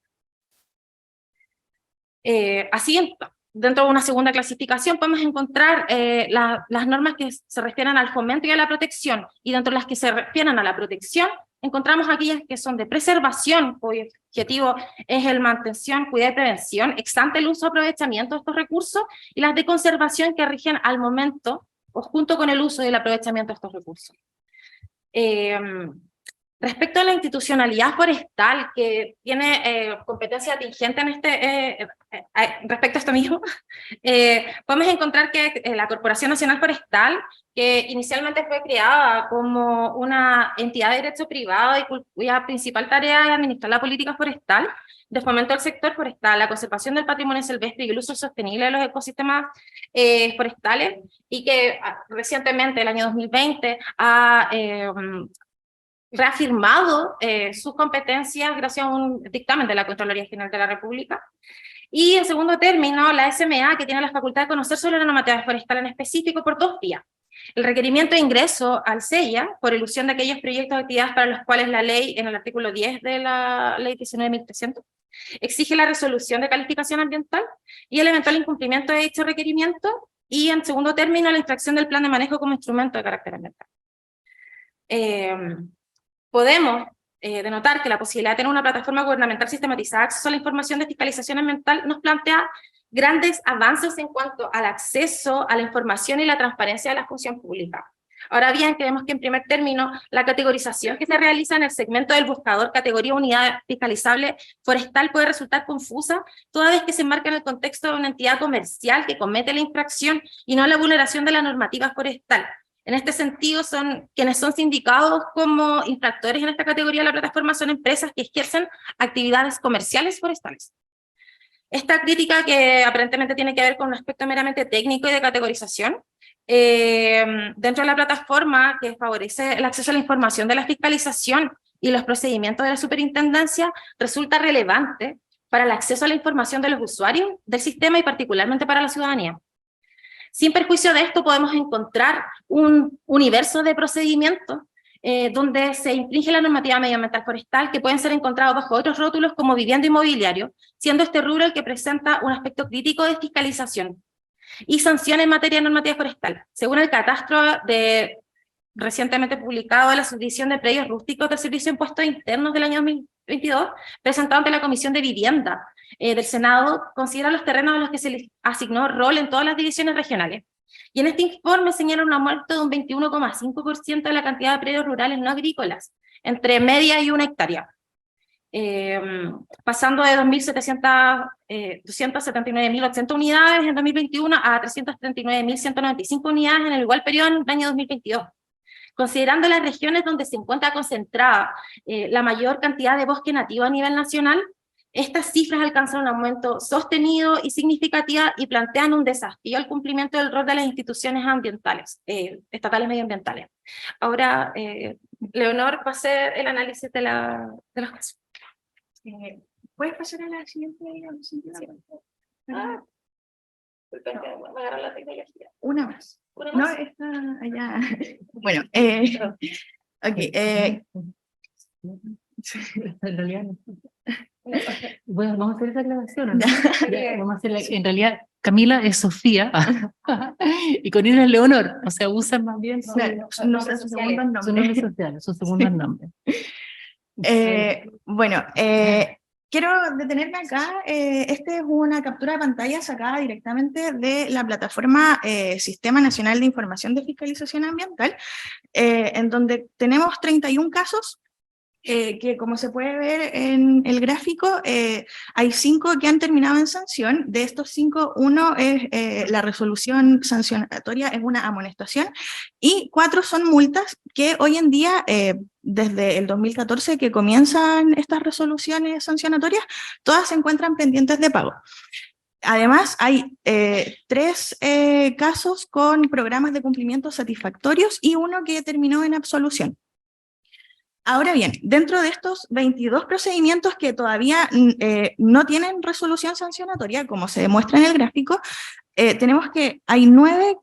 Así, dentro de una segunda clasificación podemos encontrar las normas que se refieren al fomento y a la protección, y dentro de las que se refieren a la protección encontramos aquellas que son de preservación, cuyo objetivo es el mantención, cuidado y prevención, ex ante el uso y aprovechamiento de estos recursos, y las de conservación que rigen al momento o junto con el uso y el aprovechamiento de estos recursos. Respecto a la institucionalidad forestal, que tiene competencia atingente en respecto a esto mismo, podemos encontrar que la Corporación Nacional Forestal, que inicialmente fue creada como una entidad de derecho privado y cuya principal tarea es administrar la política forestal, de fomento del sector forestal, la conservación del patrimonio silvestre y el uso sostenible de los ecosistemas forestales, y que recientemente, el año 2020, ha reafirmado sus competencias gracias a un dictamen de la Contraloría General de la República. Y en segundo término, la SMA, que tiene la facultad de conocer sobre la normativa forestal en específico por dos vías: el requerimiento de ingreso al SEIA por ilusión de aquellos proyectos de actividades para los cuales la ley, en el artículo 10 de la ley 19.300, exige la resolución de calificación ambiental, y el eventual incumplimiento de dicho requerimiento, y en segundo término, la infracción del plan de manejo como instrumento de carácter ambiental. Podemos denotar que la posibilidad de tener una plataforma gubernamental sistematizada de acceso a la información de fiscalización ambiental nos plantea grandes avances en cuanto al acceso a la información y la transparencia de la función pública. Ahora bien, creemos que en primer término, la categorización que se realiza en el segmento del buscador categoría unidad fiscalizable forestal puede resultar confusa, toda vez que se enmarca en el contexto de una entidad comercial que comete la infracción y no la vulneración de la normativa forestal. En este sentido, quienes son sindicados como infractores en esta categoría de la plataforma son empresas que ejercen actividades comerciales forestales. Esta crítica, que aparentemente tiene que ver con un aspecto meramente técnico y de categorización, dentro de la plataforma que favorece el acceso a la información de la fiscalización y los procedimientos de la superintendencia, resulta relevante para el acceso a la información de los usuarios del sistema y particularmente para la ciudadanía. Sin perjuicio de esto, podemos encontrar un universo de procedimientos donde se infringe la normativa medioambiental forestal, que pueden ser encontrados bajo otros rótulos como vivienda inmobiliario, siendo este rubro el que presenta un aspecto crítico de fiscalización y sanción en materia de normativa forestal. Según el catastro recientemente publicado de la subdivisión de predios rústicos del Servicio de Impuestos Internos del año 2022, presentado ante la Comisión de Vivienda del Senado, considera los terrenos a los que se les asignó rol en todas las divisiones regionales. Y en este informe señala un aumento de un 21,5% de la cantidad de predios rurales no agrícolas, entre media y 1 hectárea, pasando de 279.800 unidades en 2021 a 339.195 unidades en el igual periodo en el año 2022. Considerando las regiones donde se encuentra concentrada la mayor cantidad de bosque nativo a nivel nacional, estas cifras alcanzan un aumento sostenido y significativo y plantean un desafío al cumplimiento del rol de las instituciones ambientales, estatales medioambientales. Ahora, Leonor va a hacer el análisis de los casos. ¿Puedes pasar a la siguiente? Una más. No, está allá. Bueno, ok. Bueno, vamos a hacer esa aclaración, ¿o no? Ya, vamos a hacer en realidad, Camila es Sofía y Corina es Leonor, o sea, usan más bien su Segundos su nombres. nombre social, sus segundos nombres. Bueno, quiero detenerme acá. Esta es una captura de pantalla sacada directamente de la plataforma Sistema Nacional de Información de Fiscalización Ambiental, en donde tenemos 31 casos. Que como se puede ver en el gráfico, hay 5 que han terminado en sanción. De estos 5, uno es la resolución sancionatoria, es una amonestación, y 4 son multas que hoy en día, desde el 2014 que comienzan estas resoluciones sancionatorias, todas se encuentran pendientes de pago. Además, hay 3 casos con programas de cumplimiento satisfactorios y uno que terminó en absolución. Ahora bien, dentro de estos 22 procedimientos que todavía no tienen resolución sancionatoria, como se demuestra en el gráfico, tenemos que hay 9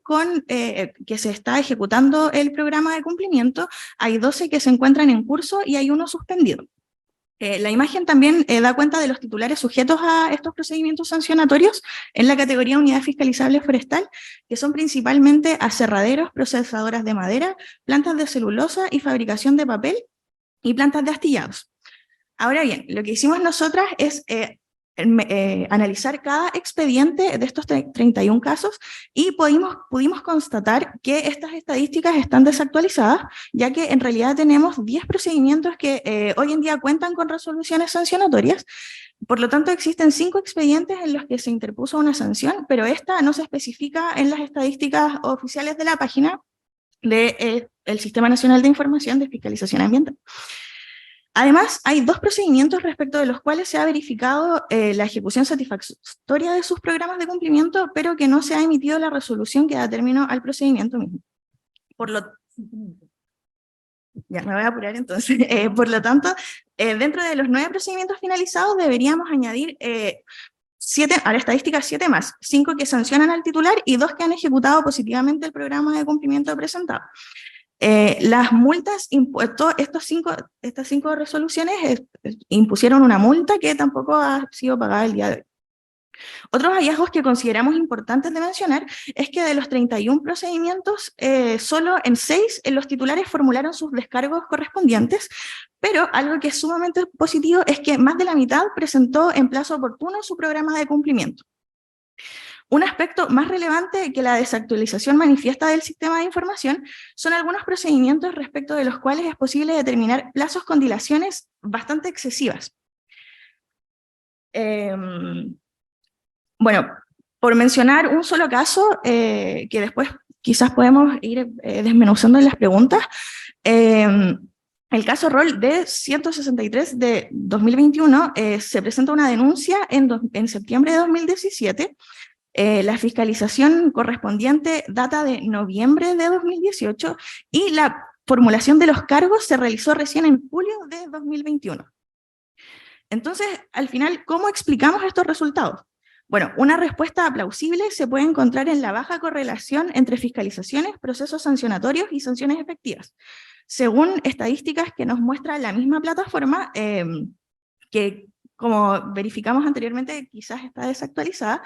que se está ejecutando el programa de cumplimiento, hay 12 que se encuentran en curso y hay 1 suspendido. La imagen también da cuenta de los titulares sujetos a estos procedimientos sancionatorios en la categoría unidad fiscalizable forestal, que son principalmente aserraderos, procesadoras de madera, plantas de celulosa y fabricación de papel, y plantas de astillados. Ahora bien, lo que hicimos nosotras es analizar cada expediente de estos 31 casos y pudimos constatar que estas estadísticas están desactualizadas, ya que en realidad tenemos 10 procedimientos que hoy en día cuentan con resoluciones sancionatorias. Por lo tanto, existen 5 expedientes en los que se interpuso una sanción, pero esta no se especifica en las estadísticas oficiales de la página del Sistema Nacional de Información de Fiscalización Ambiental. Además, hay 2 procedimientos respecto de los cuales se ha verificado la ejecución satisfactoria de sus programas de cumplimiento, pero que no se ha emitido la resolución que da término al procedimiento mismo. Ya, me voy a apurar entonces. Por lo tanto, dentro de los 9 procedimientos finalizados deberíamos añadir 7, a la estadística 7 más, 5 que sancionan al titular y 2 que han ejecutado positivamente el programa de cumplimiento presentado. Las multas, estas 5 resoluciones impusieron una multa que tampoco ha sido pagada el día de hoy. Otros hallazgos que consideramos importantes de mencionar es que de los 31 procedimientos, solo en 6 los titulares formularon sus descargos correspondientes, pero algo que es sumamente positivo es que más de la mitad presentó en plazo oportuno su programa de cumplimiento. Un aspecto más relevante que la desactualización manifiesta del sistema de información son algunos procedimientos respecto de los cuales es posible determinar plazos con dilaciones bastante excesivas. Bueno, por mencionar un solo caso, que después quizás podemos ir desmenuzando en las preguntas, el caso Roll D163 de 2021 se presenta una denuncia en septiembre de 2017. La fiscalización correspondiente data de noviembre de 2018 y la formulación de los cargos se realizó recién en julio de 2021. Entonces, al final, ¿cómo explicamos estos resultados? Bueno, una respuesta plausible se puede encontrar en la baja correlación entre fiscalizaciones, procesos sancionatorios y sanciones efectivas. Según estadísticas que nos muestra la misma plataforma, que como verificamos anteriormente quizás está desactualizada,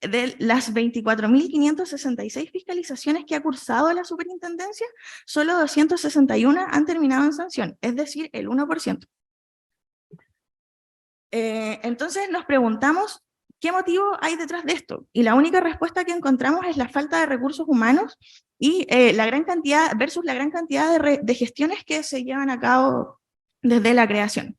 de las 24.566 fiscalizaciones que ha cursado la superintendencia, solo 261 han terminado en sanción, es decir, el 1%. Entonces nos preguntamos, ¿qué motivo hay detrás de esto? Y la única respuesta que encontramos es la falta de recursos humanos y la gran cantidad, versus la gran cantidad de gestiones que se llevan a cabo desde la creación.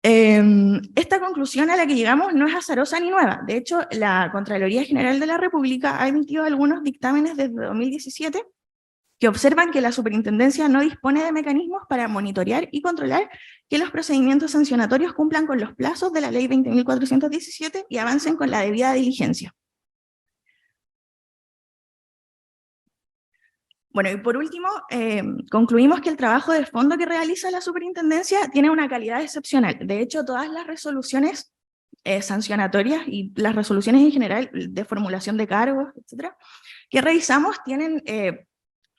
Esta conclusión a la que llegamos no es azarosa ni nueva. De hecho, la Contraloría General de la República ha emitido algunos dictámenes desde 2017 que observan que la superintendencia no dispone de mecanismos para monitorear y controlar que los procedimientos sancionatorios cumplan con los plazos de la Ley 20.417 y avancen con la debida diligencia. Bueno, y por último, concluimos que el trabajo de fondo que realiza la superintendencia tiene una calidad excepcional. De hecho, todas las resoluciones sancionatorias y las resoluciones en general de formulación de cargos, etcétera, que revisamos tienen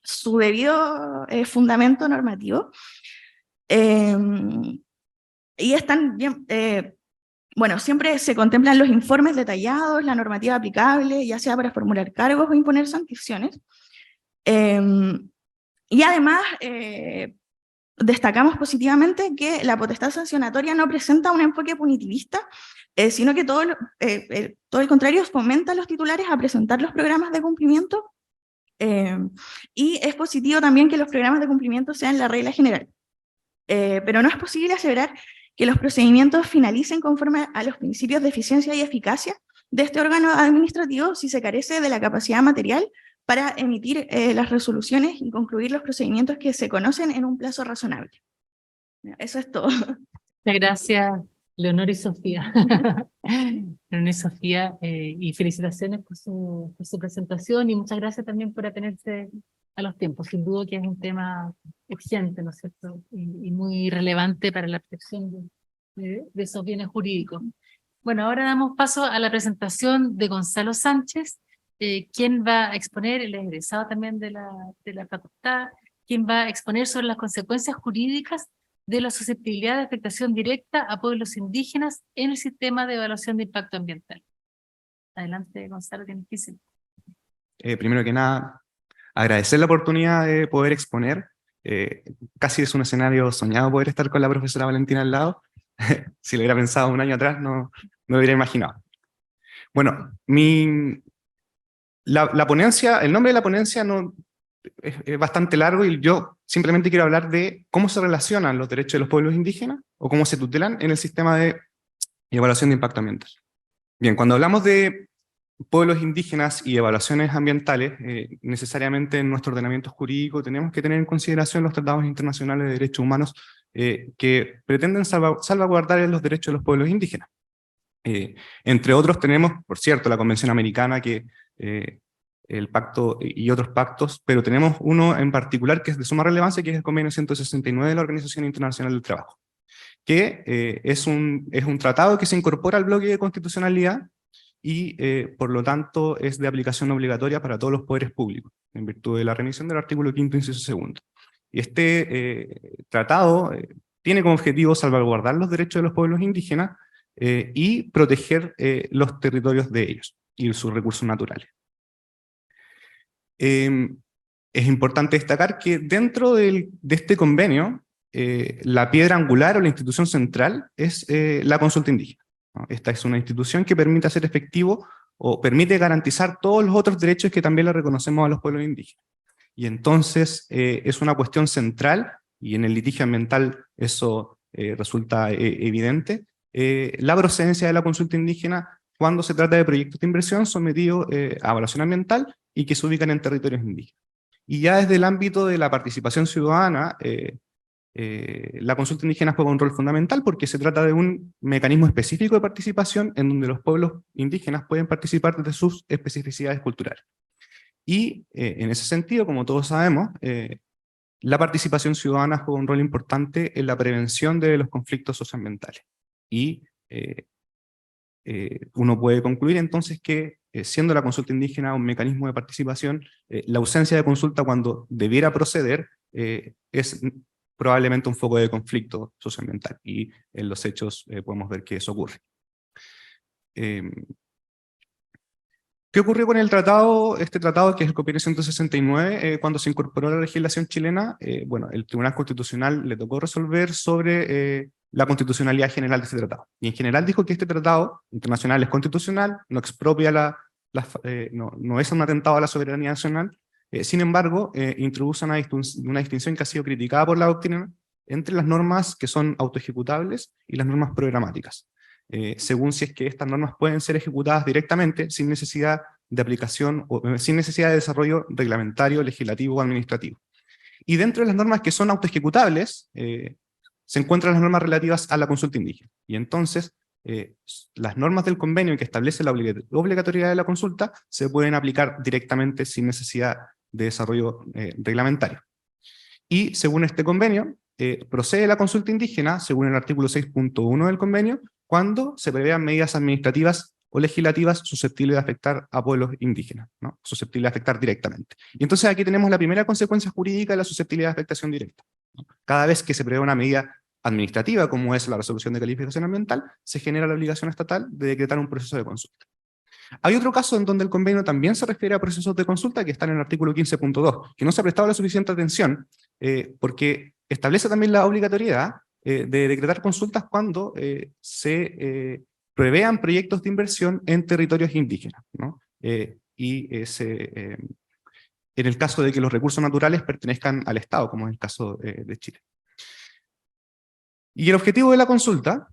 su debido fundamento normativo. y están bien, bueno, siempre se contemplan los informes detallados, la normativa aplicable, ya sea para formular cargos o imponer sanciones. Y además, destacamos positivamente que la potestad sancionatoria no presenta un enfoque punitivista, sino que todo el contrario, fomenta a los titulares a presentar los programas de cumplimiento, y es positivo también que los programas de cumplimiento sean la regla general. Pero no es posible aseverar que los procedimientos finalicen conforme a los principios de eficiencia y eficacia de este órgano administrativo si se carece de la capacidad material para emitir las resoluciones y concluir los procedimientos que se conocen en un plazo razonable. Eso es todo. Muchas gracias, Leonor y Sofía. Leonor y Sofía, y felicitaciones por su presentación, y muchas gracias también por atenerse a los tiempos. Sin duda que es un tema urgente, ¿no es cierto? Y muy relevante para la protección de esos bienes jurídicos. Bueno, ahora damos paso a la presentación de Gonzalo Sánchez, quien va a exponer, él es egresado también de la facultad, quien va a exponer sobre las consecuencias jurídicas de la susceptibilidad de afectación directa a pueblos indígenas en el sistema de evaluación de impacto ambiental. Adelante, Gonzalo, tienes 15 minutos. Primero que nada, agradecer la oportunidad de poder exponer. Casi es un escenario soñado poder estar con la profesora Valentina al lado. Si lo hubiera pensado un año atrás, no lo hubiera imaginado. Bueno, la ponencia, el nombre de la ponencia es bastante largo, y yo simplemente quiero hablar de cómo se relacionan los derechos de los pueblos indígenas, o cómo se tutelan en el sistema de evaluación de impacto ambiental. Bien, cuando hablamos de pueblos indígenas y evaluaciones ambientales, necesariamente en nuestro ordenamiento jurídico tenemos que tener en consideración los tratados internacionales de derechos humanos que pretenden salvaguardar los derechos de los pueblos indígenas. Entre otros tenemos, por cierto, la Convención Americana, el pacto y otros pactos, pero tenemos uno en particular que es de suma relevancia, que es el Convenio 169 de la Organización Internacional del Trabajo, que es un tratado que se incorpora al bloque de constitucionalidad, y por lo tanto es de aplicación obligatoria para todos los poderes públicos, en virtud de la remisión del artículo 5º, inciso 2. Y este tratado tiene como objetivo salvaguardar los derechos de los pueblos indígenas y proteger los territorios de ellos y sus recursos naturales. Es importante destacar que dentro de este convenio, la piedra angular o la institución central es la consulta indígena, ¿no? Esta es una institución que permite hacer efectivo o permite garantizar todos los otros derechos que también le reconocemos a los pueblos indígenas. Y entonces es una cuestión central, y en el litigio ambiental eso resulta evidente, la procedencia de la consulta indígena cuando se trata de proyectos de inversión sometidos a evaluación ambiental y que se ubican en territorios indígenas. Y ya desde el ámbito de la participación ciudadana, la consulta indígena juega un rol fundamental porque se trata de un mecanismo específico de participación en donde los pueblos indígenas pueden participar desde sus especificidades culturales. Y en ese sentido, como todos sabemos, la participación ciudadana juega un rol importante en la prevención de los conflictos socioambientales. Y uno puede concluir entonces que, siendo la consulta indígena un mecanismo de participación, la ausencia de consulta cuando debiera proceder es probablemente un foco de conflicto socioambiental, y en los hechos podemos ver que eso ocurre. ¿Qué ocurrió con el tratado? Este tratado, que es el Convenio 169, cuando se incorporó a la legislación chilena, bueno, el Tribunal Constitucional le tocó resolver sobre la constitucionalidad general de este tratado. Y en general dijo que este tratado internacional es constitucional, no expropia no es un atentado a la soberanía nacional. Sin embargo, introduce una distinción que ha sido criticada por la doctrina entre las normas que son autoejecutables y las normas programáticas, según si es que estas normas pueden ser ejecutadas directamente sin necesidad de aplicación o sin necesidad de desarrollo reglamentario, legislativo o administrativo. Y dentro de las normas que son autoejecutables, se encuentran las normas relativas a la consulta indígena. Y entonces, las normas del convenio que establece la obligatoriedad de la consulta se pueden aplicar directamente sin necesidad de desarrollo reglamentario. Y según este convenio, procede la consulta indígena, según el artículo 6.1 del convenio, cuando se prevean medidas administrativas o legislativas susceptibles de afectar a pueblos indígenas, ¿no? Susceptibles de afectar directamente. Y entonces aquí tenemos la primera consecuencia jurídica de la susceptibilidad de afectación directa, ¿no? Cada vez que se prevé una medida administrativa, como es la resolución de calificación ambiental, se genera la obligación estatal de decretar un proceso de consulta. Hay otro caso en donde el convenio también se refiere a procesos de consulta que están en el artículo 15.2, que no se ha prestado la suficiente atención, porque establece también la obligatoriedad de decretar consultas cuando se prevean proyectos de inversión en territorios indígenas, ¿no? En el caso de que los recursos naturales pertenezcan al Estado, como es el caso de Chile. Y el objetivo de la consulta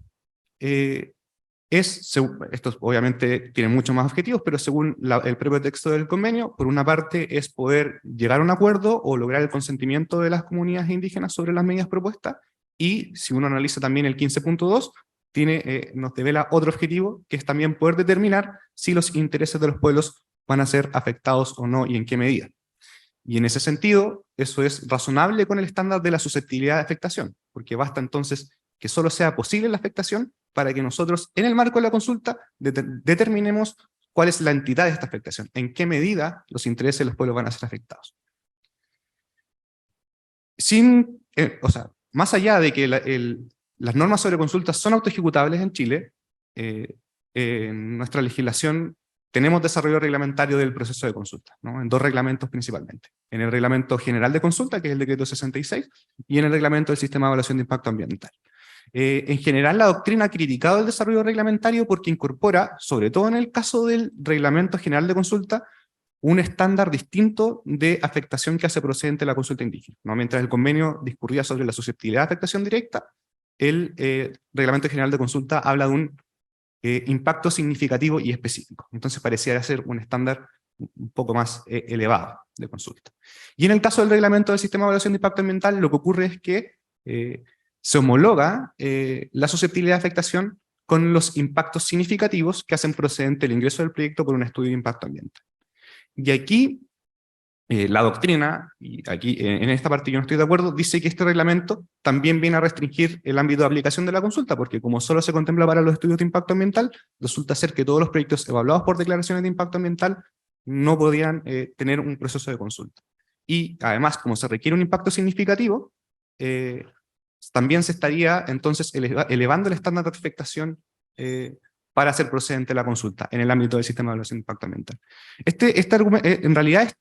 esto obviamente tiene muchos más objetivos, pero según el propio texto del convenio, por una parte es poder llegar a un acuerdo o lograr el consentimiento de las comunidades indígenas sobre las medidas propuestas, y si uno analiza también el 15.2, nos devela otro objetivo, que es también poder determinar si los intereses de los pueblos van a ser afectados o no y en qué medida. Y en ese sentido, eso es razonable con el estándar de la susceptibilidad de afectación, porque basta entonces que solo sea posible la afectación para que nosotros, en el marco de la consulta, determinemos cuál es la entidad de esta afectación, en qué medida los intereses de los pueblos van a ser afectados. Más allá de que las normas sobre consultas son autoejecutables en Chile, en nuestra legislación tenemos desarrollo reglamentario del proceso de consulta, ¿no? En dos reglamentos principalmente. En el Reglamento General de Consulta, que es el Decreto 66, y en el Reglamento del Sistema de Evaluación de Impacto Ambiental. En general, la doctrina ha criticado el desarrollo reglamentario porque incorpora, sobre todo en el caso del Reglamento General de Consulta, un estándar distinto de afectación que hace procedente la consulta indígena, ¿no? Mientras el convenio discurría sobre la susceptibilidad de afectación directa, el Reglamento General de Consulta habla de un impacto significativo y específico. Entonces pareciera ser un estándar un poco más elevado de consulta. Y en el caso del Reglamento del Sistema de Evaluación de Impacto Ambiental, lo que ocurre es que se homologa la susceptibilidad de afectación con los impactos significativos que hacen procedente el ingreso del proyecto por un estudio de impacto ambiental. Y aquí la doctrina, y aquí en esta parte yo no estoy de acuerdo, dice que este reglamento también viene a restringir el ámbito de aplicación de la consulta, porque como solo se contempla para los estudios de impacto ambiental, resulta ser que todos los proyectos evaluados por declaraciones de impacto ambiental no podían tener un proceso de consulta. Y además, como se requiere un impacto significativo, también se estaría entonces elevando el estándar de afectación para hacer procedente la consulta en el ámbito del sistema de evaluación de impacto ambiental. En realidad,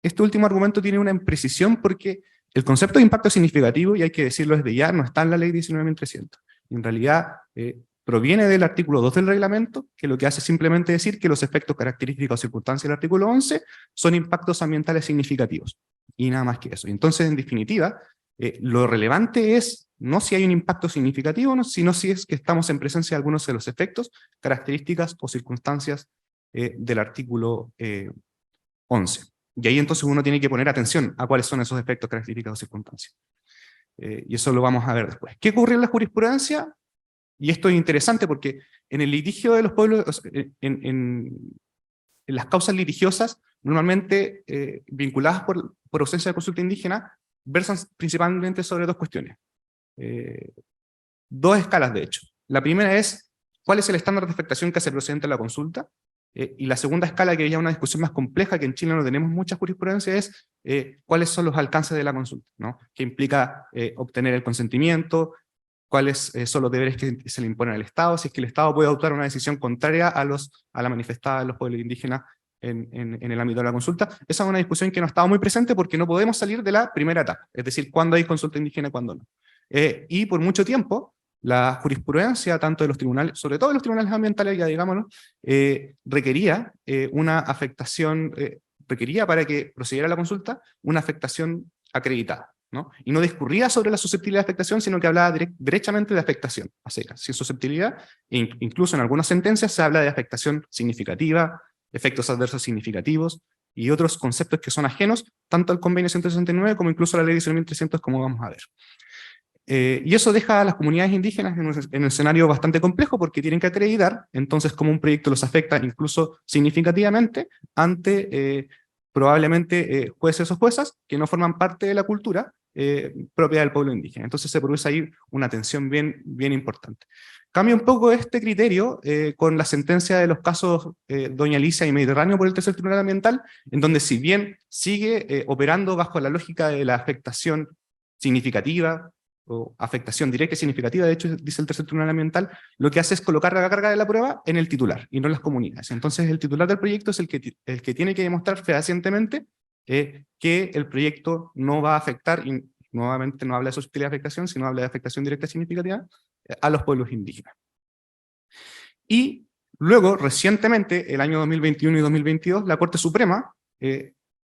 este último argumento tiene una imprecisión porque el concepto de impacto significativo, y hay que decirlo desde ya, no está en la ley 19.300. En realidad proviene del artículo 2 del reglamento, que lo que hace es simplemente decir que los efectos, características o circunstancias del artículo 11 son impactos ambientales significativos. Y nada más que eso. Entonces, en definitiva, lo relevante es no si hay un impacto significativo, no, sino si es que estamos en presencia de algunos de los efectos, características o circunstancias del artículo 11. Y ahí entonces uno tiene que poner atención a cuáles son esos efectos, características o circunstancias. Y eso lo vamos a ver después. ¿Qué ocurre en la jurisprudencia? Y esto es interesante porque en el litigio de los pueblos, en las causas litigiosas, normalmente vinculadas por ausencia de consulta indígena, versan principalmente sobre dos cuestiones. Dos escalas, de hecho. La primera es, ¿cuál es el estándar de afectación que hace procedente la consulta? Y la segunda escala, que ya es una discusión más compleja, que en Chile no tenemos mucha jurisprudencia, es cuáles son los alcances de la consulta, ¿no? Que implica obtener el consentimiento, cuáles son los deberes que se le imponen al Estado, si es que el Estado puede adoptar una decisión contraria a la manifestada de los pueblos indígenas en el ámbito de la consulta. Esa es una discusión que no ha estado muy presente porque no podemos salir de la primera etapa, es decir, cuándo hay consulta indígena y cuándo no. Y por mucho tiempo, la jurisprudencia, tanto de los tribunales, sobre todo de los tribunales ambientales, ya digámoslo, requería una afectación, requería para que procediera la consulta una afectación acreditada, ¿no? Y no discurría sobre la susceptibilidad de afectación, sino que hablaba derechamente de afectación a secas, sin susceptibilidad, e incluso en algunas sentencias se habla de afectación significativa, efectos adversos significativos, y otros conceptos que son ajenos, tanto al convenio 169 como incluso a la ley 19.300, como vamos a ver. Y eso deja a las comunidades indígenas en un escenario bastante complejo porque tienen que acreditar entonces cómo un proyecto los afecta incluso significativamente ante probablemente jueces o juezas que no forman parte de la cultura propia del pueblo indígena. Entonces se produce ahí una tensión bien importante. Cambia un poco este criterio con la sentencia de los casos Doña Alicia y Mediterráneo por el Tercer Tribunal Ambiental, en donde si bien sigue operando bajo la lógica de la afectación significativa, o afectación directa y significativa, de hecho dice el tercer tribunal ambiental, lo que hace es colocar la carga de la prueba en el titular y no en las comunidades. Entonces el titular del proyecto es el que tiene que demostrar fehacientemente que el proyecto no va a afectar, y nuevamente no habla de susceptibilidad de afectación, sino habla de afectación directa y significativa a los pueblos indígenas. Y luego, recientemente, el año 2021 y 2022, la Corte Suprema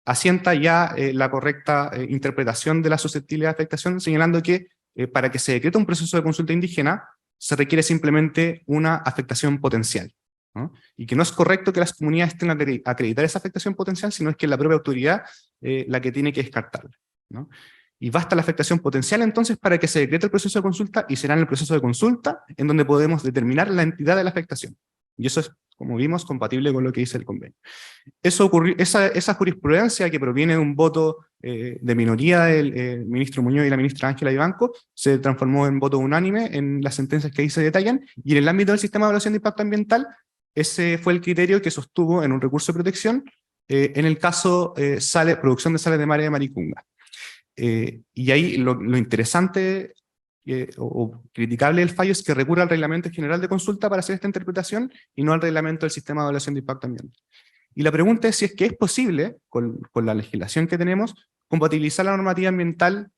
asienta ya la correcta interpretación de la susceptibilidad de afectación, señalando que para que se decrete un proceso de consulta indígena, se requiere simplemente una afectación potencial, ¿no? Y que no es correcto que las comunidades tengan que acreditar esa afectación potencial, sino es que la propia autoridad la que tiene que descartarla, ¿no? Y basta la afectación potencial entonces para que se decrete el proceso de consulta, y será en el proceso de consulta en donde podemos determinar la entidad de la afectación. Y eso es, como vimos, compatible con lo que dice el convenio. Eso ocurrió, esa jurisprudencia que proviene de un voto de minoría del ministro Muñoz y la ministra Ángela Vivanco, se transformó en voto unánime en las sentencias que ahí se detallan, y en el ámbito del sistema de evaluación de impacto ambiental, ese fue el criterio que sostuvo en un recurso de protección en el caso producción de sales de mar de Maricunga. Y ahí lo interesante o criticable del fallo es que recurre al Reglamento General de Consulta para hacer esta interpretación y no al Reglamento del Sistema de Evaluación de Impacto Ambiental. Y la pregunta es si es que es posible, con la legislación que tenemos, compatibilizar la normativa ambiental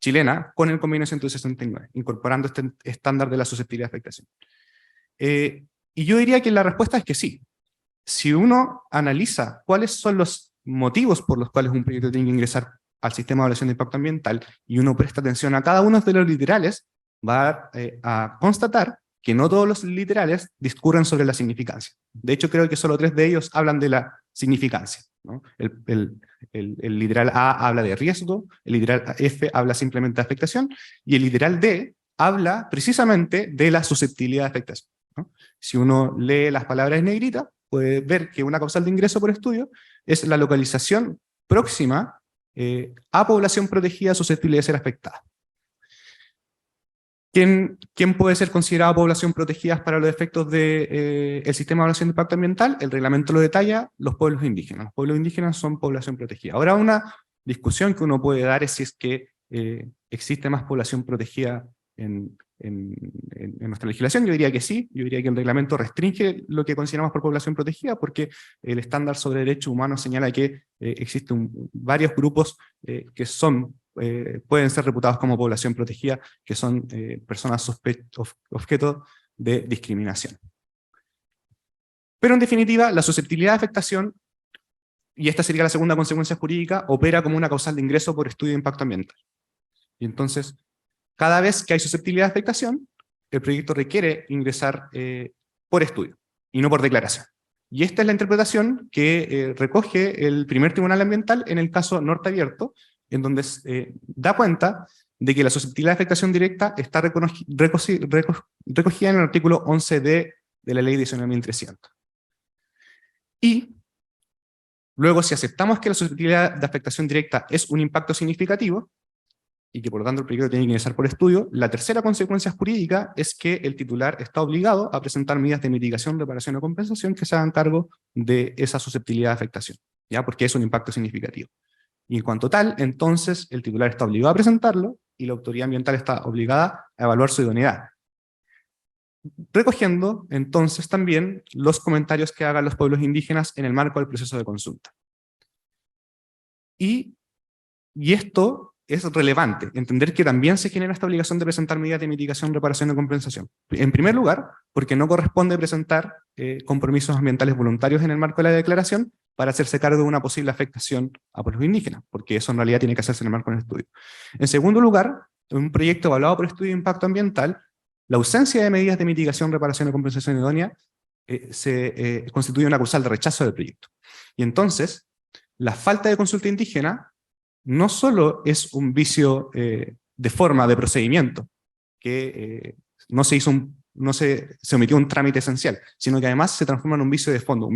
chilena con el Convenio 169, incorporando este estándar de la susceptibilidad de afectación. Y yo diría que la respuesta es que sí. Si uno analiza cuáles son los motivos por los cuales un proyecto tiene que ingresar al sistema de evaluación de impacto ambiental, y uno presta atención a cada uno de los literales, va a constatar que no todos los literales discurren sobre la significancia. De hecho, creo que solo 3 de ellos hablan de la significancia, ¿no? El literal A habla de riesgo, el literal F habla simplemente de afectación, y el literal D habla precisamente de la susceptibilidad de afectación, ¿no? Si uno lee las palabras en negrita, puede ver que una causal de ingreso por estudio es la localización próxima a población protegida susceptible de ser afectada. ¿Quién puede ser considerado población protegida para los efectos del sistema de evaluación de impacto ambiental? El reglamento lo detalla: los pueblos indígenas. Los pueblos indígenas son población protegida. Ahora, una discusión que uno puede dar es si es que existe más población protegida en nuestra legislación. Yo diría que sí. Yo diría que el reglamento restringe lo que consideramos por población protegida, porque el estándar sobre derechos humanos señala que existen varios grupos que pueden ser reputados como población protegida, que son personas objeto de discriminación. Pero en definitiva, la susceptibilidad de afectación, y esta sería la segunda consecuencia jurídica, opera como una causal de ingreso por estudio de impacto ambiental. Y entonces, cada vez que hay susceptibilidad de afectación, el proyecto requiere ingresar por estudio y no por declaración. Y esta es la interpretación que recoge el primer tribunal ambiental en el caso Norte Abierto, en donde da cuenta de que la susceptibilidad de afectación directa está recogida en el artículo 11D de la ley 19.300. Y luego, si aceptamos que la susceptibilidad de afectación directa es un impacto significativo, y que por lo tanto el proyecto tiene que ingresar por estudio, la tercera consecuencia jurídica es que el titular está obligado a presentar medidas de mitigación, reparación o compensación que se hagan cargo de esa susceptibilidad de afectación, ¿ya? Porque es un impacto significativo. Y en cuanto tal, entonces el titular está obligado a presentarlo y la autoridad ambiental está obligada a evaluar su idoneidad. Recogiendo entonces también los comentarios que hagan los pueblos indígenas en el marco del proceso de consulta. Y esto es relevante, entender que también se genera esta obligación de presentar medidas de mitigación, reparación y compensación. En primer lugar, porque no corresponde presentar compromisos ambientales voluntarios en el marco de la declaración para hacerse cargo de una posible afectación a pueblos indígenas, porque eso en realidad tiene que hacerse en el marco del estudio. En segundo lugar, en un proyecto evaluado por estudio de impacto ambiental, la ausencia de medidas de mitigación, reparación y compensación idónea se constituye una causal de rechazo del proyecto. Y entonces, la falta de consulta indígena no solo es un vicio de forma, de procedimiento, que no se omitió un trámite esencial, sino que además se transforma en un vicio de fondo,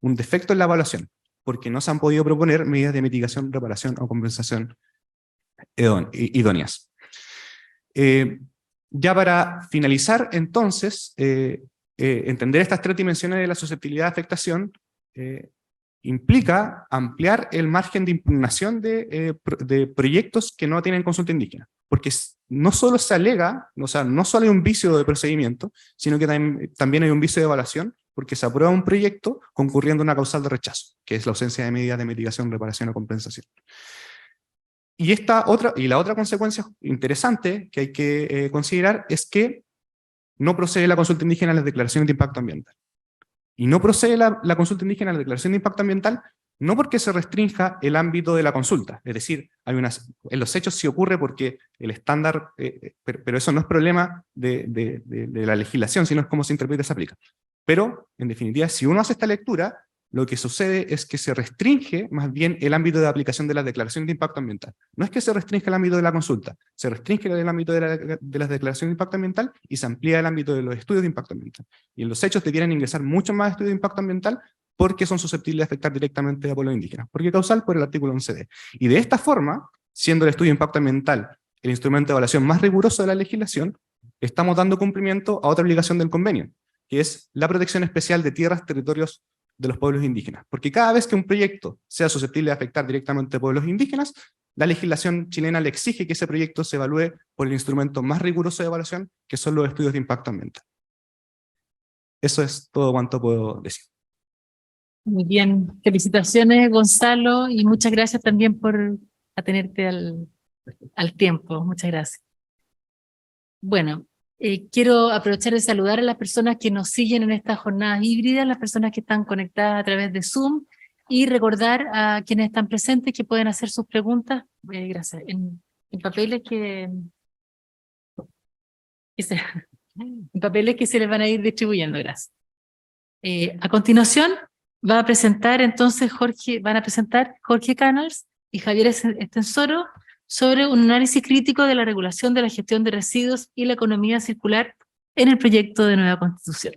un defecto en la evaluación, porque no se han podido proponer medidas de mitigación, reparación o compensación idóneas. Ya para finalizar, entonces, entender estas 3 dimensiones de la susceptibilidad de afectación implica ampliar el margen de impugnación de proyectos que no tienen consulta indígena. porque no solo se alega, o sea, no solo hay un vicio de procedimiento, sino que también hay un vicio de evaluación, porque se aprueba un proyecto concurriendo una causal de rechazo, que es la ausencia de medidas de mitigación, reparación o compensación. Y la otra consecuencia interesante que hay que considerar es que no procede la consulta indígena a las declaraciones de impacto ambiental. Y no procede la consulta indígena a la declaración de impacto ambiental no porque se restrinja el ámbito de la consulta, es decir, en los hechos sí ocurre porque el estándar, pero eso no es problema de la legislación, sino es cómo se interpreta y se aplica. Pero, en definitiva, si uno hace esta lectura, lo que sucede es que se restringe más bien el ámbito de aplicación de las declaraciones de impacto ambiental. No es que se restringe el ámbito de la consulta, se restringe el ámbito de las declaraciones de impacto ambiental y se amplía el ámbito de los estudios de impacto ambiental. Y en los hechos deberían ingresar mucho más estudios de impacto ambiental porque son susceptibles de afectar directamente a pueblos indígenas. ¿Por qué causal? Por el artículo 11D. Y de esta forma, siendo el estudio de impacto ambiental el instrumento de evaluación más riguroso de la legislación, estamos dando cumplimiento a otra obligación del convenio, que es la protección especial de tierras, territorios de los pueblos indígenas. Porque cada vez que un proyecto sea susceptible de afectar directamente a pueblos indígenas, la legislación chilena le exige que ese proyecto se evalúe por el instrumento más riguroso de evaluación, que son los estudios de impacto ambiental. Eso es todo cuanto puedo decir. Muy bien, felicitaciones Gonzalo y muchas gracias también por atenerte al tiempo, muchas gracias. Bueno, quiero aprovechar de saludar a las personas que nos siguen en estas jornadas híbridas, las personas que están conectadas a través de Zoom y recordar a quienes están presentes que pueden hacer sus preguntas, gracias, en papeles en papeles que se les van a ir distribuyendo, gracias. A continuación van a presentar Jorge Canals y Javier Estensoro sobre un análisis crítico de la regulación de la gestión de residuos y la economía circular en el proyecto de nueva Constitución.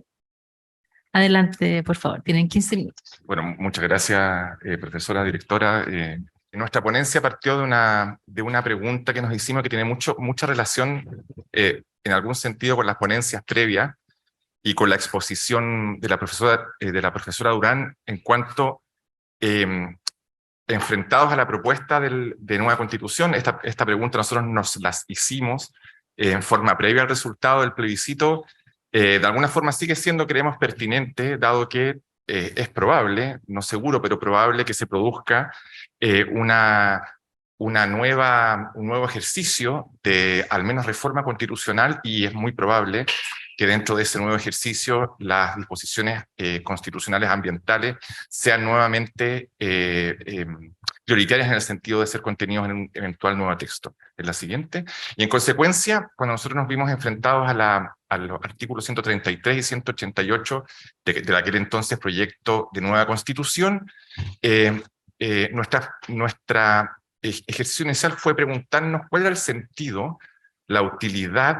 Adelante, por favor, tienen 15 minutos. Bueno, muchas gracias, profesora, directora. Nuestra ponencia partió de una pregunta que nos hicimos que tiene mucha relación, en algún sentido, con las ponencias previas, y con la exposición de la profesora Durán en cuanto enfrentados a la propuesta de nueva Constitución. Esta pregunta nosotros nos las hicimos en forma previa al resultado del plebiscito. De alguna forma sigue siendo, creemos, pertinente, dado que es probable, no seguro, pero probable que se produzca un nuevo ejercicio de al menos reforma constitucional, y es muy probable que dentro de ese nuevo ejercicio las disposiciones constitucionales ambientales sean nuevamente prioritarias en el sentido de ser contenidos en un eventual nuevo texto. Es la siguiente. Y en consecuencia, cuando nosotros nos vimos enfrentados a los artículos 133 y 188 de aquel entonces proyecto de nueva Constitución, nuestra ejercicio inicial fue preguntarnos cuál era el sentido, la utilidad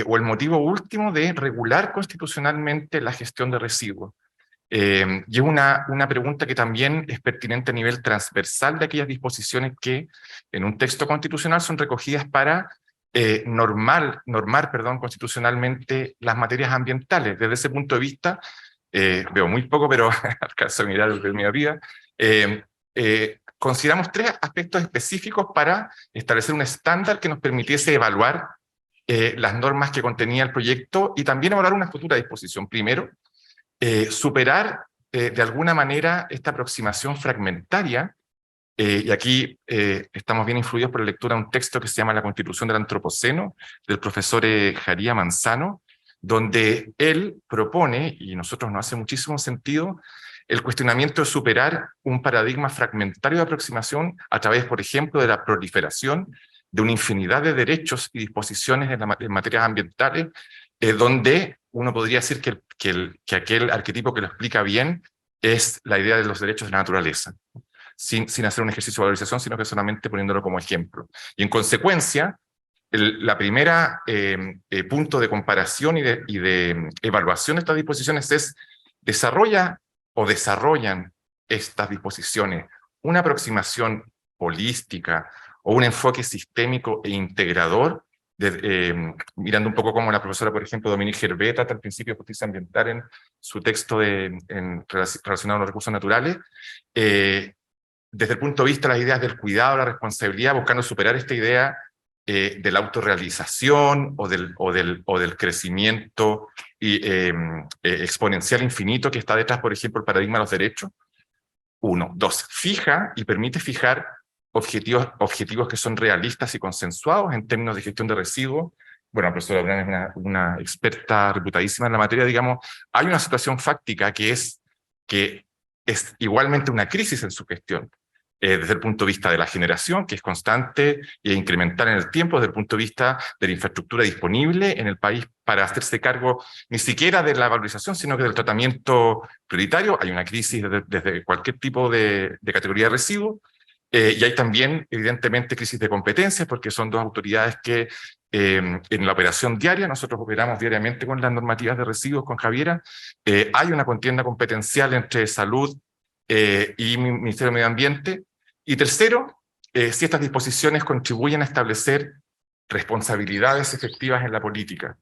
o el motivo último de regular constitucionalmente la gestión de residuos. Y es una pregunta que también es pertinente a nivel transversal de aquellas disposiciones que en un texto constitucional son recogidas para normar constitucionalmente las materias ambientales. Desde ese punto de vista, veo muy poco, pero alcanzo a mirar desde mi vida, consideramos tres aspectos específicos para establecer un estándar que nos permitiese evaluar las normas que contenía el proyecto y también evaluar una futura disposición. Primero, superar de alguna manera esta aproximación fragmentaria, y aquí estamos bien influidos por la lectura de un texto que se llama La Constitución del Antropoceno, del profesor Jaría Manzano, donde él propone, y a nosotros nos hace muchísimo sentido, el cuestionamiento de superar un paradigma fragmentario de aproximación a través, por ejemplo, de la proliferación de una infinidad de derechos y disposiciones en materias ambientales, donde uno podría decir que aquel arquetipo que lo explica bien es la idea de los derechos de la naturaleza, sin hacer un ejercicio de valorización, sino que solamente poniéndolo como ejemplo. Y en consecuencia, la primera punto de comparación y de evaluación de estas disposiciones es: desarrollan estas disposiciones una aproximación holística o un enfoque sistémico e integrador, mirando un poco como la profesora, por ejemplo, Dominique Gervais trata el principio de justicia ambiental en su texto relacionado a los recursos naturales, desde el punto de vista de las ideas del cuidado, la responsabilidad, buscando superar esta idea de la autorrealización o del crecimiento exponencial infinito que está detrás, por ejemplo, el paradigma de los derechos. 1. 2. Fija y permite fijar objetivos que son realistas y consensuados en términos de gestión de residuos. Bueno, la profesora Brand es una experta reputadísima en la materia. Digamos, hay una situación fáctica que es igualmente una crisis en su gestión, desde el punto de vista de la generación, que es constante e incremental en el tiempo, desde el punto de vista de la infraestructura disponible en el país para hacerse cargo ni siquiera de la valorización, sino que del tratamiento prioritario. Hay una crisis desde cualquier tipo de categoría de residuos, y hay también, evidentemente, crisis de competencias, porque son dos autoridades que en la operación diaria, nosotros operamos diariamente con las normativas de residuos con Javiera, hay una contienda competencial entre salud y Ministerio de Medio Ambiente. Y tercero, si estas disposiciones contribuyen a establecer responsabilidades efectivas en la política.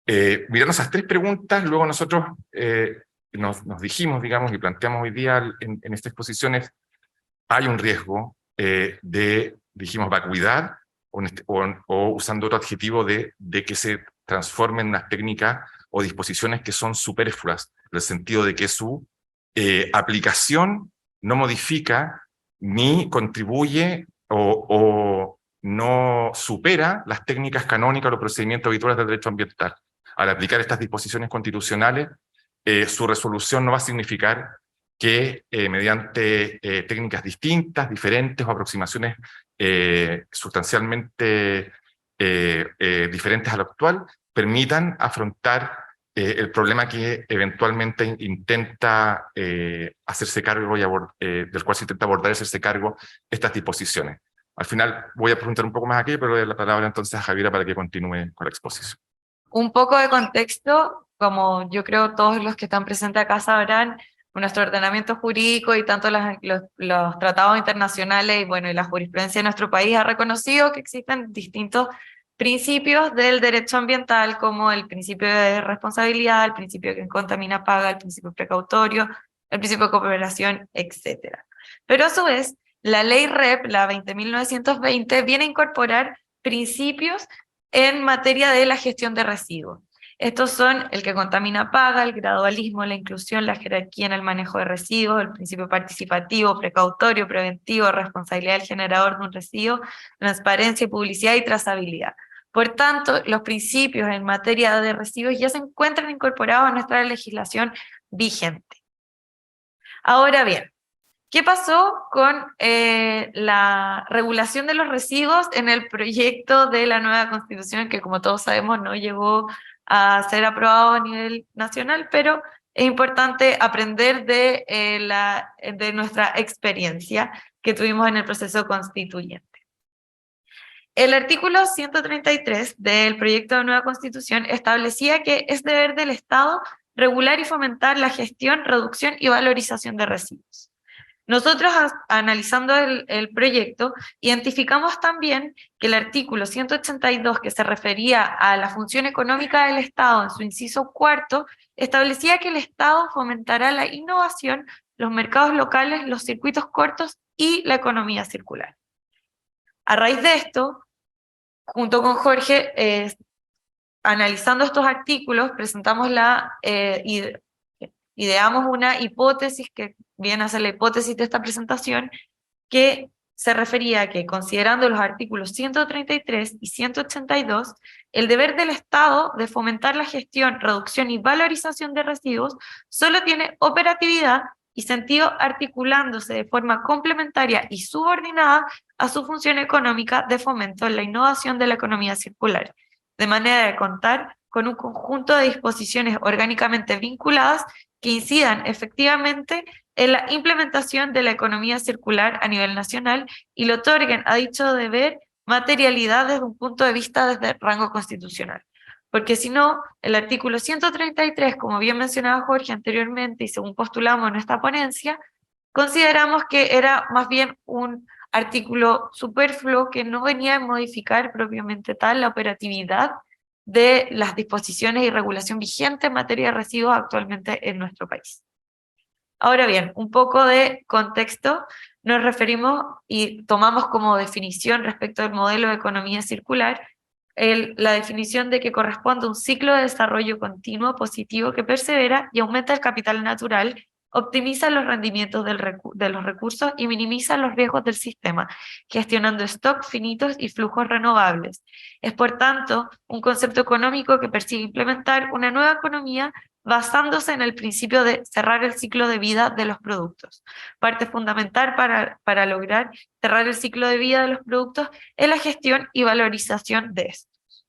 Mirando esas tres preguntas, luego nosotros nos dijimos, digamos, y planteamos hoy día en estas exposiciones, hay un riesgo de, dijimos, vacuidad, o usando otro adjetivo de que se transformen en unas técnicas o disposiciones que son superfluas, en el sentido de que su aplicación no modifica ni contribuye o no supera las técnicas canónicas o los procedimientos habituales del derecho ambiental. Al aplicar estas disposiciones constitucionales, su resolución no va a significar que mediante técnicas distintas, diferentes o aproximaciones sustancialmente diferentes a lo actual, permitan afrontar el problema que eventualmente intenta hacerse cargo del cual se intenta abordar, hacerse cargo estas disposiciones. Al final voy a preguntar un poco más aquí, pero doy la palabra entonces a Javiera para que continúe con la exposición. Un poco de contexto, como yo creo todos los que están presentes acá sabrán, nuestro ordenamiento jurídico y tanto los tratados internacionales y, bueno, y la jurisprudencia de nuestro país ha reconocido que existen distintos principios del derecho ambiental, como el principio de responsabilidad, el principio de quien contamina paga, el principio precautorio, el principio de cooperación, etc. Pero a su vez, la ley REP, la 20.920, viene a incorporar principios en materia de la gestión de residuos. Estos son el que contamina paga, el gradualismo, la inclusión, la jerarquía en el manejo de residuos, el principio participativo, precautorio, preventivo, responsabilidad del generador de un residuo, transparencia, publicidad y trazabilidad. Por tanto, los principios en materia de residuos ya se encuentran incorporados a nuestra legislación vigente. Ahora bien, ¿qué pasó con la regulación de los residuos en el proyecto de la nueva Constitución, que, como todos sabemos, no llegó a ser aprobado a nivel nacional, pero es importante aprender de nuestra experiencia que tuvimos en el proceso constituyente? El artículo 133 del proyecto de nueva Constitución establecía que es deber del Estado regular y fomentar la gestión, reducción y valorización de residuos. Nosotros, analizando el proyecto, identificamos también que el artículo 182, que se refería a la función económica del Estado en su inciso cuarto, establecía que el Estado fomentará la innovación, los mercados locales, los circuitos cortos y la economía circular. A raíz de esto, junto con Jorge, analizando estos artículos, presentamos ideamos una hipótesis que viene a ser la hipótesis de esta presentación, que se refería a que, considerando los artículos 133 y 182, el deber del Estado de fomentar la gestión, reducción y valorización de residuos solo tiene operatividad y sentido articulándose de forma complementaria y subordinada a su función económica de fomento en la innovación de la economía circular, de manera de contar con un conjunto de disposiciones orgánicamente vinculadas que incidan efectivamente en la implementación de la economía circular a nivel nacional y le otorguen a dicho deber materialidad desde un punto de vista desde el rango constitucional. Porque si no, el artículo 133, como bien mencionaba Jorge anteriormente y según postulamos en esta ponencia, consideramos que era más bien un artículo superfluo que no venía a modificar propiamente tal la operatividad de las disposiciones y regulación vigente en materia de residuos actualmente en nuestro país. Ahora bien, un poco de contexto. nos referimos y tomamos como definición respecto al modelo de economía circular la definición de que corresponde a un ciclo de desarrollo continuo positivo que persevera y aumenta el capital natural, optimiza los rendimientos de los recursos y minimiza los riesgos del sistema, gestionando stocks finitos y flujos renovables. Es, por tanto, un concepto económico que persigue implementar una nueva economía basándose en el principio de cerrar el ciclo de vida de los productos. Parte fundamental para lograr cerrar el ciclo de vida de los productos es la gestión y valorización de estos.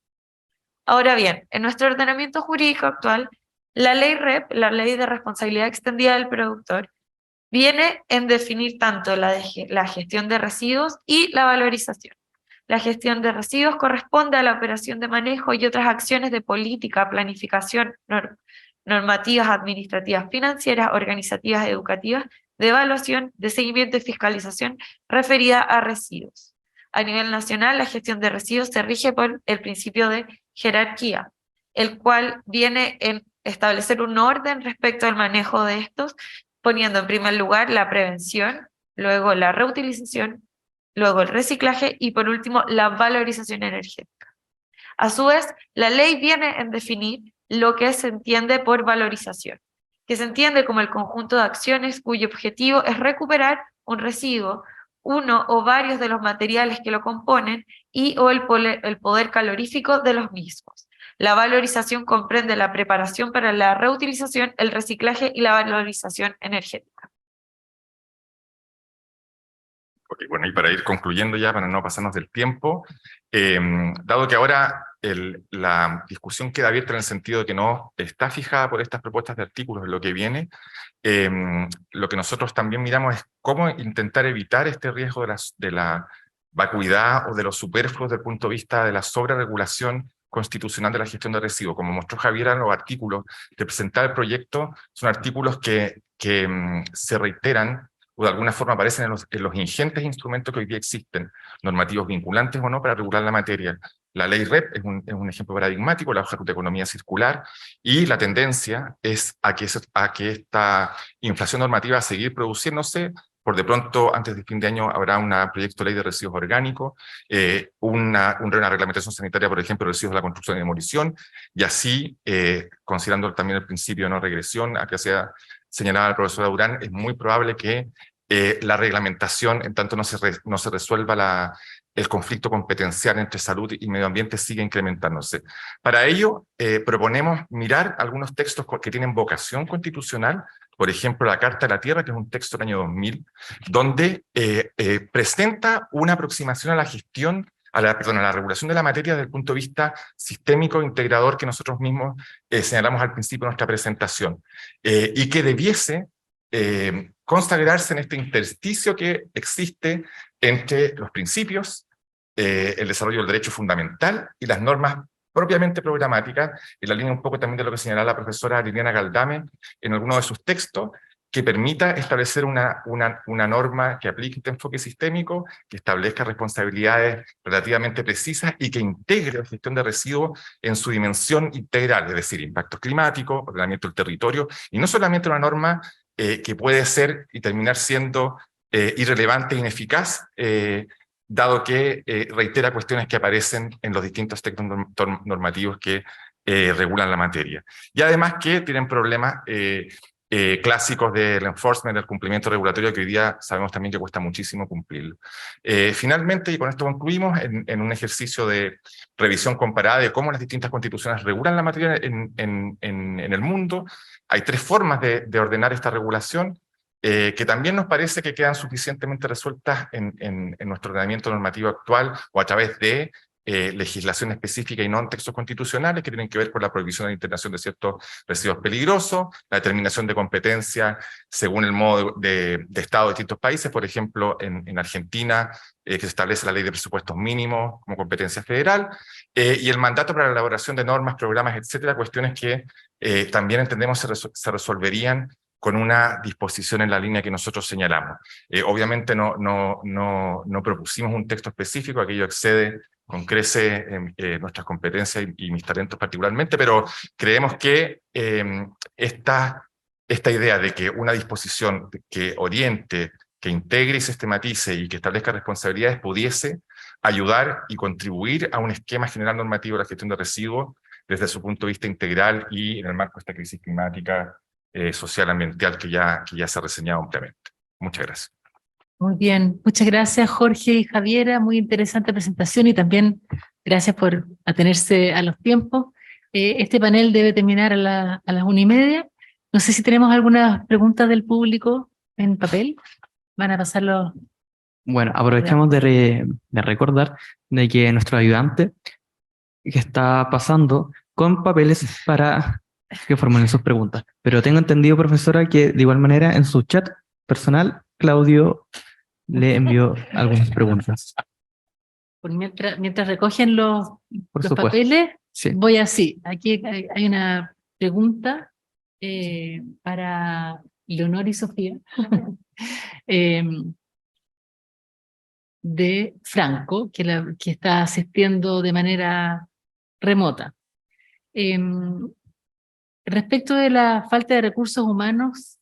Ahora bien, en nuestro ordenamiento jurídico actual, la ley REP, la Ley de Responsabilidad Extendida del Productor, viene en definir tanto la gestión de residuos y la valorización. La gestión de residuos corresponde a la operación de manejo y otras acciones de política, planificación, normativas administrativas, financieras, organizativas, educativas, de evaluación, de seguimiento y fiscalización referida a residuos. A nivel nacional, la gestión de residuos se rige por el principio de jerarquía, el cual viene en establecer un orden respecto al manejo de estos, poniendo en primer lugar la prevención, luego la reutilización, luego el reciclaje y por último la valorización energética. A su vez, la ley viene en definir lo que se entiende por valorización, que se entiende como el conjunto de acciones cuyo objetivo es recuperar un residuo, uno o varios de los materiales que lo componen y o el poder calorífico de los mismos. La valorización comprende la preparación para la reutilización, el reciclaje y la valorización energética. Okay, bueno, y para ir concluyendo ya, para no pasarnos del tiempo, dado que ahora la discusión queda abierta en el sentido de que no está fijada por estas propuestas de artículos en lo que viene, lo que nosotros también miramos es cómo intentar evitar este riesgo de la vacuidad o de los superfluos desde el punto de vista de la sobreregulación constitucional de la gestión de residuos. Como mostró Javier, los artículos que presenta el proyecto son artículos que se reiteran o de alguna forma aparecen en los ingentes instrumentos que hoy día existen, normativos vinculantes o no, para regular la materia. La ley REP es un ejemplo paradigmático, la hoja de ruta de economía circular, y la tendencia es a que esta inflación normativa va a seguir produciéndose. Por de pronto, antes del fin de año, habrá un proyecto de ley de residuos orgánicos, una reglamentación sanitaria, por ejemplo, de residuos de la construcción y demolición, y así, considerando también el principio de no regresión, a que sea señalaba la profesora Durán, es muy probable que la reglamentación, en tanto no se resuelva el conflicto competencial entre salud y medio ambiente, siga incrementándose. Para ello, proponemos mirar algunos textos que tienen vocación constitucional, por ejemplo, la Carta de la Tierra, que es un texto del año 2000, donde presenta una aproximación a la gestión, a la regulación de la materia desde el punto de vista sistémico integrador que nosotros mismos señalamos al principio de nuestra presentación, y que debiese consagrarse en este intersticio que existe entre los principios, el desarrollo del derecho fundamental y las normas propiamente programáticas, en la línea un poco también de lo que señalaba la profesora Liliana Galdame en alguno de sus textos, que permita establecer una norma que aplique este enfoque sistémico, que establezca responsabilidades relativamente precisas y que integre la gestión de residuos en su dimensión integral, es decir, impactos climáticos, ordenamiento del territorio, y no solamente una norma que puede ser y terminar siendo irrelevante e ineficaz, dado que reitera cuestiones que aparecen en los distintos textos normativos que regulan la materia. Y además que tienen problemas clásicos del enforcement, del cumplimiento regulatorio, que hoy día sabemos también que cuesta muchísimo cumplirlo. Finalmente, y con esto concluimos, en un ejercicio de revisión comparada de cómo las distintas constituciones regulan la materia en el mundo, hay tres formas de ordenar esta regulación, que también nos parece que quedan suficientemente resueltas en nuestro ordenamiento normativo actual o a través de legislación específica y no en textos constitucionales que tienen que ver con la prohibición de la internación de ciertos residuos peligrosos, la determinación de competencia según el modo de Estado de distintos países, por ejemplo, en Argentina, que se establece la ley de presupuestos mínimos como competencia federal, y el mandato para la elaboración de normas, programas, etcétera, cuestiones que también entendemos se resolverían con una disposición en la línea que nosotros señalamos. Obviamente no propusimos un texto específico, aquello excede con crece nuestras competencias y mis talentos particularmente, pero creemos que esta idea de que una disposición que oriente, que integre y sistematice y que establezca responsabilidades pudiese ayudar y contribuir a un esquema general normativo de la gestión de residuos desde su punto de vista integral y en el marco de esta crisis climática, social, ambiental que ya se ha reseñado ampliamente. Muchas gracias. Muy bien, muchas gracias Jorge y Javiera, muy interesante presentación y también gracias por atenerse a los tiempos. Este panel debe terminar a las 1:30. No sé si tenemos algunas preguntas del público en papel. Van a pasarlo. Bueno, aprovechamos de recordar de que nuestro ayudante que está pasando con papeles para que formulen sus preguntas. Pero tengo entendido, profesora, que de igual manera en su chat personal, Claudio le envió algunas preguntas. Mientras recogen los Supuesto. papeles, Sí. voy así. Aquí hay una pregunta para Leonor y Sofía. De Franco, que está asistiendo de manera remota. Respecto de la falta de recursos humanos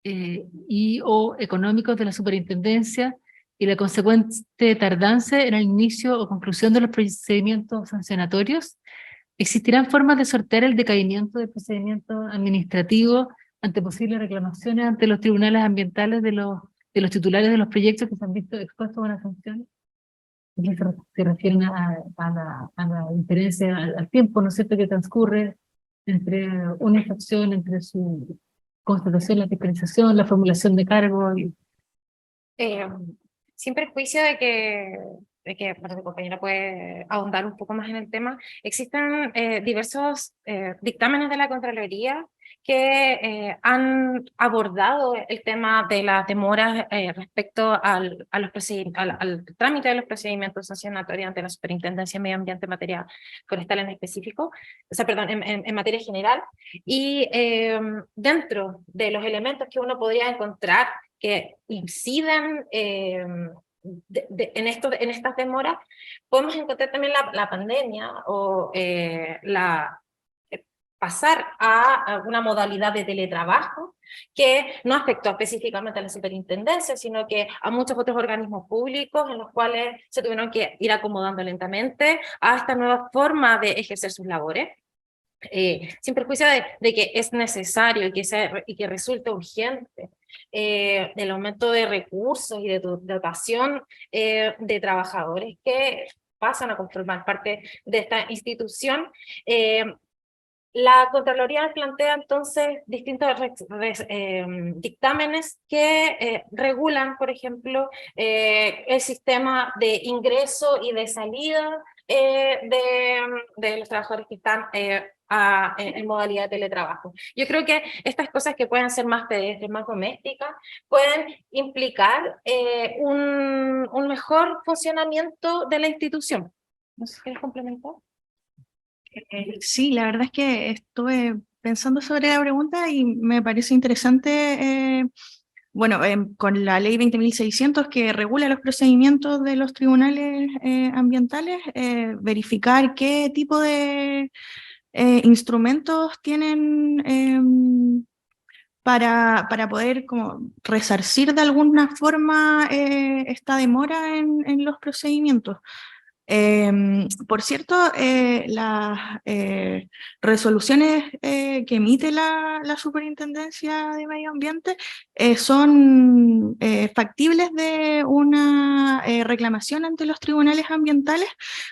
y o económicos de la superintendencia y la consecuente tardanza en el inicio o conclusión de los procedimientos sancionatorios, ¿existirán formas de sortear el decaimiento del procedimiento administrativo ante posibles reclamaciones ante los tribunales ambientales de los titulares de los proyectos que se han visto expuestos a una sanción? Se refieren a la diferencia, al tiempo, ¿no es cierto?, que transcurre entre una infracción, entre su constatación, la fiscalización, la formulación de cargo. Sin perjuicio de que bueno, mi compañera puede ahondar un poco más en el tema, existen diversos dictámenes de la Contraloría que han abordado el tema de las demoras respecto al trámite de los procedimientos sancionatorios ante la Superintendencia de Medio Ambiente en materia forestal en específico, o sea, perdón, en materia general, y dentro de los elementos que uno podría encontrar que inciden en estas demoras, podemos encontrar también la pandemia o pasar a una modalidad de teletrabajo que no afectó específicamente a la superintendencia, sino que a muchos otros organismos públicos en los cuales se tuvieron que ir acomodando lentamente a esta nueva forma de ejercer sus labores. Sin perjuicio de que es necesario y que resulta urgente el aumento de recursos y de dotación de trabajadores que pasan a conformar parte de esta institución. La Contraloría plantea entonces distintos dictámenes que regulan, por ejemplo, el sistema de ingreso y de salida de los trabajadores que están en modalidad de teletrabajo. Yo creo que estas cosas que pueden ser más pedestres, más domésticas, pueden implicar un mejor funcionamiento de la institución. No sé si quieres complementar. Sí, la verdad es que estuve pensando sobre la pregunta y me parece interesante, bueno, con la ley 20.600 que regula los procedimientos de los tribunales ambientales, verificar qué tipo de instrumentos tienen para poder como resarcir de alguna forma esta demora en los procedimientos. Por cierto, las resoluciones que emite la Superintendencia de Medio Ambiente son factibles de una reclamación ante los tribunales ambientales,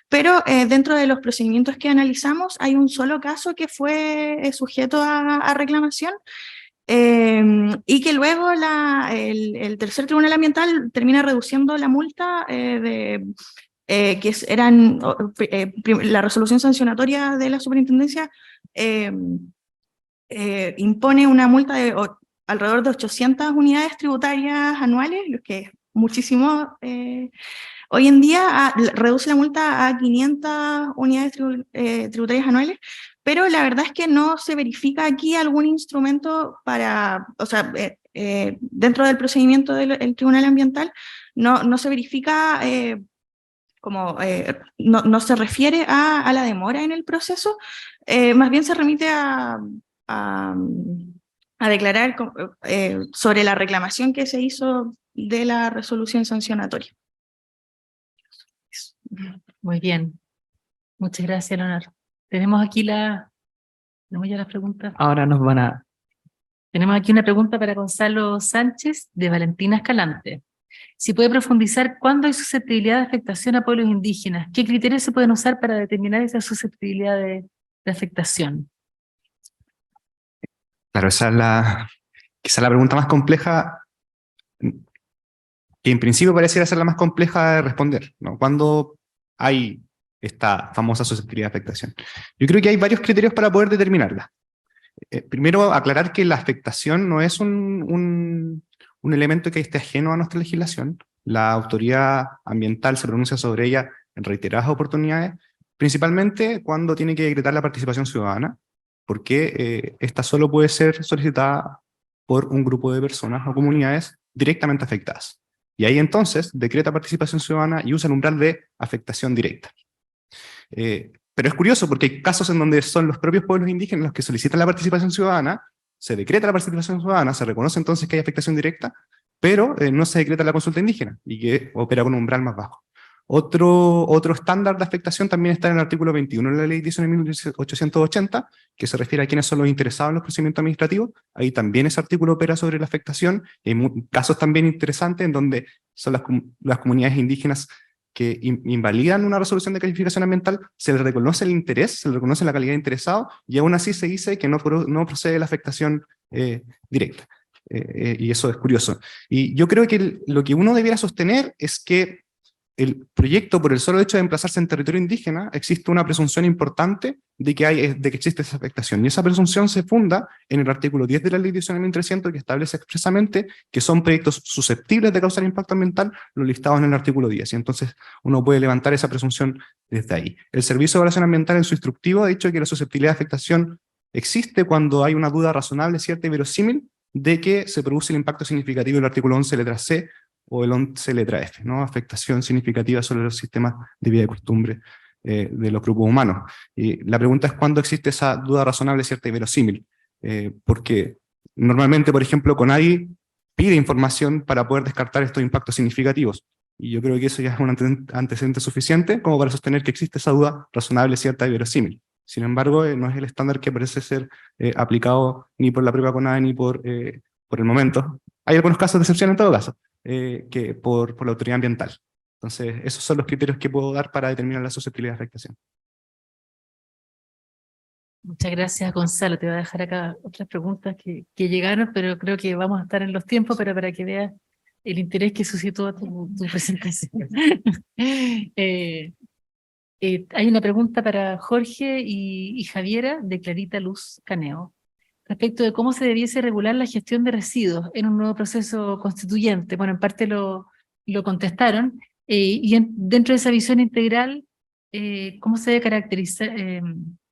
pero dentro de los procedimientos que analizamos hay un solo caso que fue sujeto a reclamación. Y que luego el tercer tribunal ambiental termina reduciendo la multa la resolución sancionatoria de la superintendencia impone una multa de alrededor de 800 unidades tributarias anuales, lo que es muchísimo. Hoy en día reduce la multa a 500 unidades tributarias anuales, pero la verdad es que no se verifica aquí algún instrumento para, o sea, dentro del procedimiento del tribunal ambiental, no se verifica no se refiere a la demora en el proceso, más bien se remite a declarar sobre la reclamación que se hizo de la resolución sancionatoria. Muy bien. Muchas gracias, Leonardo. Tenemos ya las preguntas. Ahora nos van a... Tenemos aquí una pregunta para Gonzalo Sánchez, de Valentina Escalante. Si puede profundizar, ¿cuándo hay susceptibilidad de afectación a pueblos indígenas? ¿Qué criterios se pueden usar para determinar esa susceptibilidad de afectación? Claro, quizá la pregunta más compleja, que en principio pareciera ser la más compleja de responder, ¿no? ¿Cuándo hay esta famosa susceptibilidad de afectación? Yo creo que hay varios criterios para poder determinarla. Primero, aclarar que la afectación no es un elemento que esté ajeno a nuestra legislación. La autoridad ambiental se pronuncia sobre ella en reiteradas oportunidades, principalmente cuando tiene que decretar la participación ciudadana, porque esta solo puede ser solicitada por un grupo de personas o comunidades directamente afectadas. Y ahí entonces decreta participación ciudadana y usa el umbral de afectación directa. Pero es curioso porque hay casos en donde son los propios pueblos indígenas los que solicitan la participación ciudadana, se decreta la participación ciudadana, se reconoce entonces que hay afectación directa, pero no se decreta la consulta indígena y que opera con un umbral más bajo. Otro estándar de afectación también está en el artículo 21 de la ley 19.880, que se refiere a quienes son los interesados en los procedimientos administrativos. Ahí también ese artículo opera sobre la afectación. Hay casos también interesantes en donde son las comunidades indígenas que invalidan una resolución de calificación ambiental, se les reconoce el interés, se les reconoce la calidad de interesado, y aún así se dice que no procede la afectación directa. Y eso es curioso. Y yo creo que lo que uno debiera sostener es que el proyecto, por el solo hecho de emplazarse en territorio indígena, existe una presunción importante de que existe esa afectación. Y esa presunción se funda en el artículo 10 de la ley 19.300, que establece expresamente que son proyectos susceptibles de causar impacto ambiental, lo listados en el artículo 10. Y entonces uno puede levantar esa presunción desde ahí. El Servicio de Evaluación Ambiental en su instructivo ha dicho que la susceptibilidad de afectación existe cuando hay una duda razonable, cierta y verosímil de que se produce el impacto significativo del artículo 11, letra C, o el 11, letra F, ¿no? Afectación significativa sobre los sistemas de vida y costumbre de los grupos humanos. Y la pregunta es cuándo existe esa duda razonable, cierta y verosímil. Porque normalmente, por ejemplo, CONADI pide información para poder descartar estos impactos significativos. Y yo creo que eso ya es un antecedente suficiente como para sostener que existe esa duda razonable, cierta y verosímil. Sin embargo, no es el estándar que parece ser aplicado ni por la propia CONADI ni por el momento. Hay algunos casos de excepción en todo caso, que por la autoridad ambiental. Entonces, esos son los criterios que puedo dar para determinar la susceptibilidad de afectación. Muchas gracias, Gonzalo. Te voy a dejar acá otras preguntas que llegaron, pero creo que vamos a estar en los tiempos, pero para que veas el interés que suscitó tu presentación. Hay una pregunta para Jorge y Javiera, de Clarita Luz Caneo, respecto de cómo se debiese regular la gestión de residuos en un nuevo proceso constituyente. Bueno, en parte lo contestaron, dentro de esa visión integral, ¿cómo se debe caracterizar,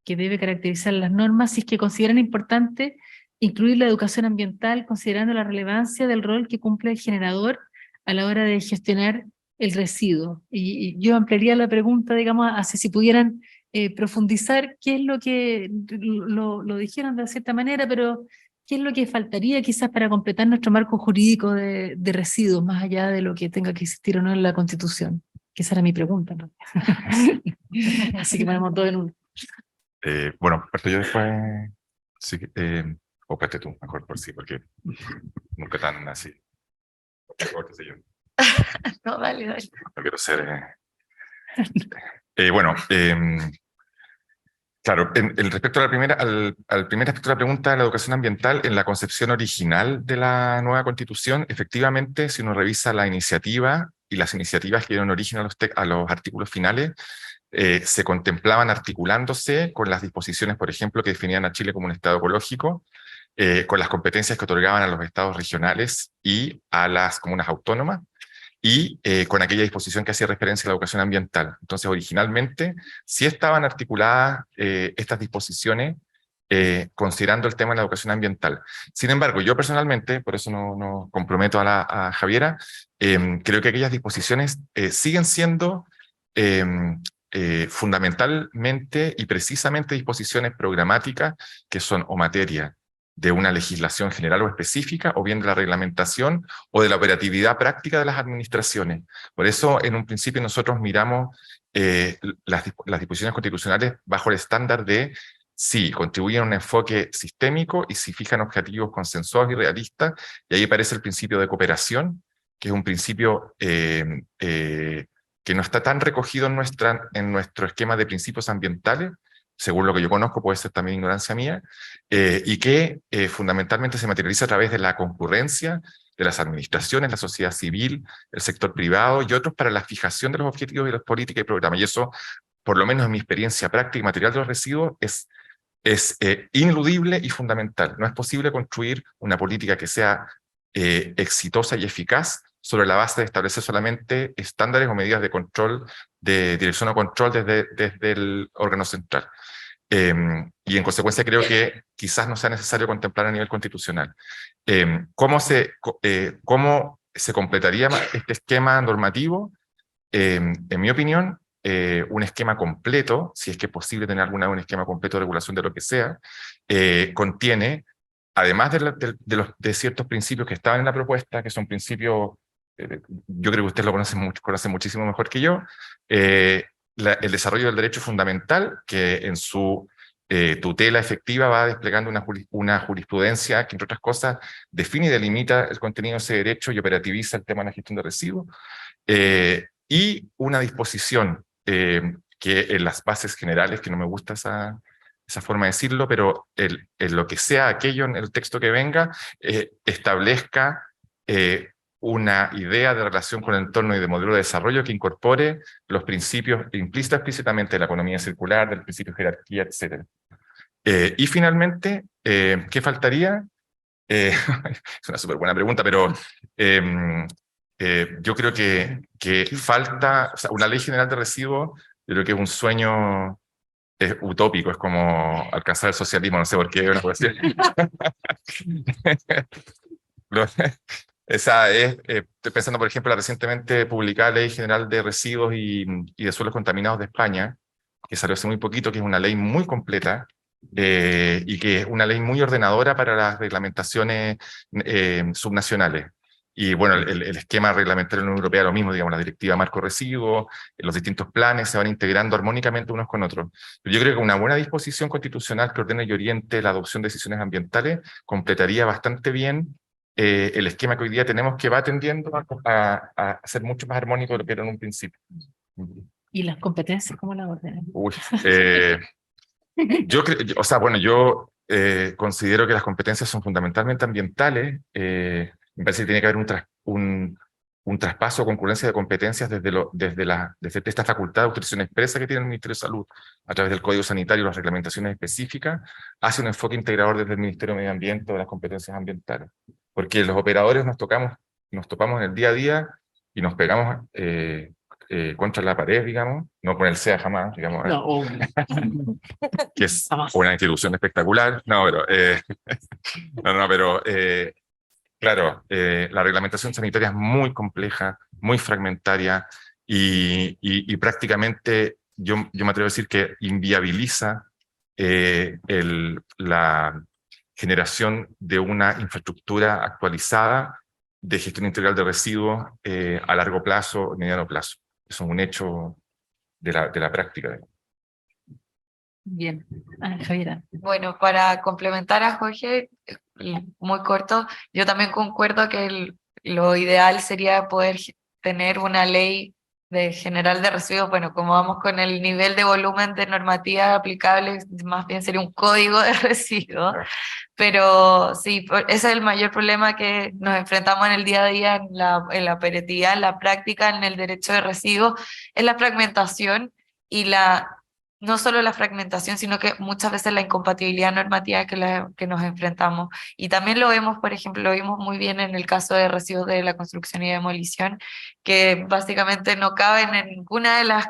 que debe caracterizar las normas, si es que consideran importante incluir la educación ambiental, considerando la relevancia del rol que cumple el generador a la hora de gestionar el residuo? Y yo ampliaría la pregunta, digamos, hacia si pudieran profundizar qué es lo que, lo dijeron de cierta manera, pero qué es lo que faltaría quizás para completar nuestro marco jurídico de residuos, más allá de lo que tenga que existir o no en la Constitución. Que esa era mi pregunta, ¿no? Así que ponemos todo en uno. Bueno, parto yo después, sí, o parte tú, mejor por sí, porque nunca tan así. Mejor, qué sé yo. No, dale. No quiero ser... bueno, claro, respecto a al primer aspecto de la pregunta de la educación ambiental, en la concepción original de la nueva Constitución, efectivamente, si uno revisa la iniciativa y las iniciativas que dieron origen a los artículos finales, se contemplaban articulándose con las disposiciones, por ejemplo, que definían a Chile como un estado ecológico, con las competencias que otorgaban a los estados regionales y a las comunas autónomas, y con aquella disposición que hacía referencia a la educación ambiental. Entonces, originalmente, sí estaban articuladas estas disposiciones considerando el tema de la educación ambiental. Sin embargo, yo personalmente, por eso no comprometo a Javiera, creo que aquellas disposiciones siguen siendo fundamentalmente y precisamente disposiciones programáticas que son o materia de una legislación general o específica, o bien de la reglamentación o de la operatividad práctica de las administraciones. Por eso, en un principio, nosotros miramos las disposiciones constitucionales bajo el estándar de si contribuyen a un enfoque sistémico y si fijan objetivos consensuados y realistas, y ahí aparece el principio de cooperación, que es un principio que no está tan recogido en nuestro esquema de principios ambientales, según lo que yo conozco, puede ser también ignorancia mía, y que fundamentalmente se materializa a través de la concurrencia de las administraciones, la sociedad civil, el sector privado y otros para la fijación de los objetivos de las políticas y programas. Y eso, por lo menos en mi experiencia práctica y material de los residuos, es ineludible y fundamental. No es posible construir una política que sea exitosa y eficaz sobre la base de establecer solamente estándares o medidas de control, de dirección o control desde el órgano central. Y en consecuencia creo que quizás no sea necesario contemplar a nivel constitucional. ¿Cómo se completaría este esquema normativo? En mi opinión, un esquema completo, si es que es posible tener un esquema completo de regulación de lo que sea, contiene, además de ciertos principios que estaban en la propuesta, que son principios, yo creo que ustedes lo conocen muchísimo mejor que yo, el desarrollo del derecho fundamental, que en su tutela efectiva va desplegando una jurisprudencia que, entre otras cosas, define y delimita el contenido de ese derecho y operativiza el tema de la gestión de residuos, y una disposición que en las bases generales, que no me gusta esa forma de decirlo, pero en lo que sea aquello en el texto que venga, establezca una idea de relación con el entorno y de modelo de desarrollo que incorpore los principios implícitos explícitamente de la economía circular, del principio de jerarquía, etc. Y finalmente, ¿qué faltaría? Es una súper buena pregunta, pero yo creo que falta, o sea, una ley general de residuos, yo creo que es un sueño utópico, es como alcanzar el socialismo, no sé por qué, una cosa así. Estoy pensando, por ejemplo, la recientemente publicada Ley General de Residuos y de Suelos Contaminados de España, que salió hace muy poquito, que es una ley muy completa, y que es una ley muy ordenadora para las reglamentaciones subnacionales. Y bueno, el esquema reglamentario de la Unión Europea, lo mismo, digamos, la directiva marco residuos, los distintos planes se van integrando armónicamente unos con otros. Pero yo creo que una buena disposición constitucional que ordene y oriente la adopción de decisiones ambientales completaría bastante bien el esquema que hoy día tenemos, que va tendiendo a ser mucho más armónico de lo que era en un principio. ¿Y las competencias cómo las ordenan? Uy, yo considero que las competencias son fundamentalmente ambientales. Me parece que tiene que haber un traspaso o concurrencia de competencias desde esta facultad de autorización expresa que tiene el Ministerio de Salud a través del Código Sanitario y las reglamentaciones específicas, hacia un enfoque integrador desde el Ministerio de Medio Ambiente o de las competencias ambientales. Porque los operadores nos topamos en el día a día y nos pegamos contra la pared, digamos, no con el SEA jamás, digamos, No, que es jamás. una institución espectacular, pero claro, la reglamentación sanitaria es muy compleja, muy fragmentaria y prácticamente yo me atrevo a decir que inviabiliza la generación de una infraestructura actualizada de gestión integral de residuos a largo plazo, mediano plazo. Eso es un hecho de la práctica. Bien. Javiera. Bueno, para complementar a Jorge, muy corto, yo también concuerdo que lo ideal sería poder tener una ley general de residuos. Bueno, como vamos con el nivel de volumen de normativa aplicable, más bien sería un código de residuos, pero sí, ese es el mayor problema que nos enfrentamos en el día a día, en la operatividad, en la práctica, en el derecho de residuos, es la fragmentación y no solo la fragmentación, sino que muchas veces la incompatibilidad normativa que nos enfrentamos. Y también lo vemos, por ejemplo, lo vimos muy bien en el caso de residuos de la construcción y demolición, que básicamente no caben en ninguna de las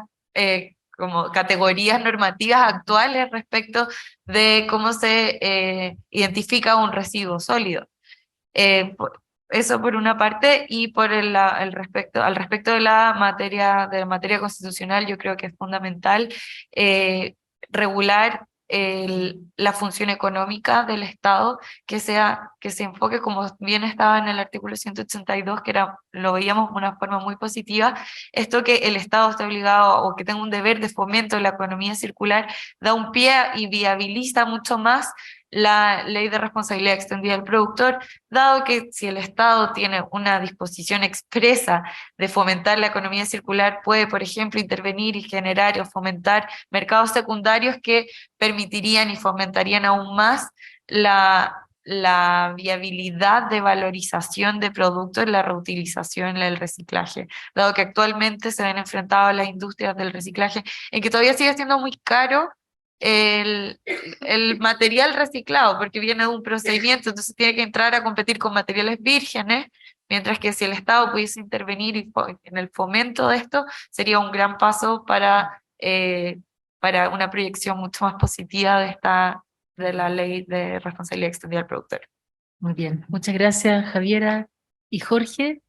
como categorías normativas actuales respecto de cómo se identifica un residuo sólido. Eso por una parte, y por al respecto de la materia constitucional, yo creo que es fundamental regular la función económica del Estado, que se enfoque, como bien estaba en el artículo 182, que lo veíamos de una forma muy positiva, esto que el Estado esté obligado o que tenga un deber de fomento de la economía circular, da un pie y viabiliza mucho más la ley de responsabilidad extendida del productor, dado que si el Estado tiene una disposición expresa de fomentar la economía circular, puede, por ejemplo, intervenir y generar o fomentar mercados secundarios que permitirían y fomentarían aún más la viabilidad de valorización de productos, la reutilización, el reciclaje, dado que actualmente se ven enfrentados las industrias del reciclaje en que todavía sigue siendo muy caro el material reciclado, porque viene de un procedimiento, entonces tiene que entrar a competir con materiales vírgenes, mientras que si el Estado pudiese intervenir en el fomento de esto, sería un gran paso para una proyección mucho más positiva de la ley de responsabilidad extendida al productor. Muy bien, muchas gracias, Javiera y Jorge.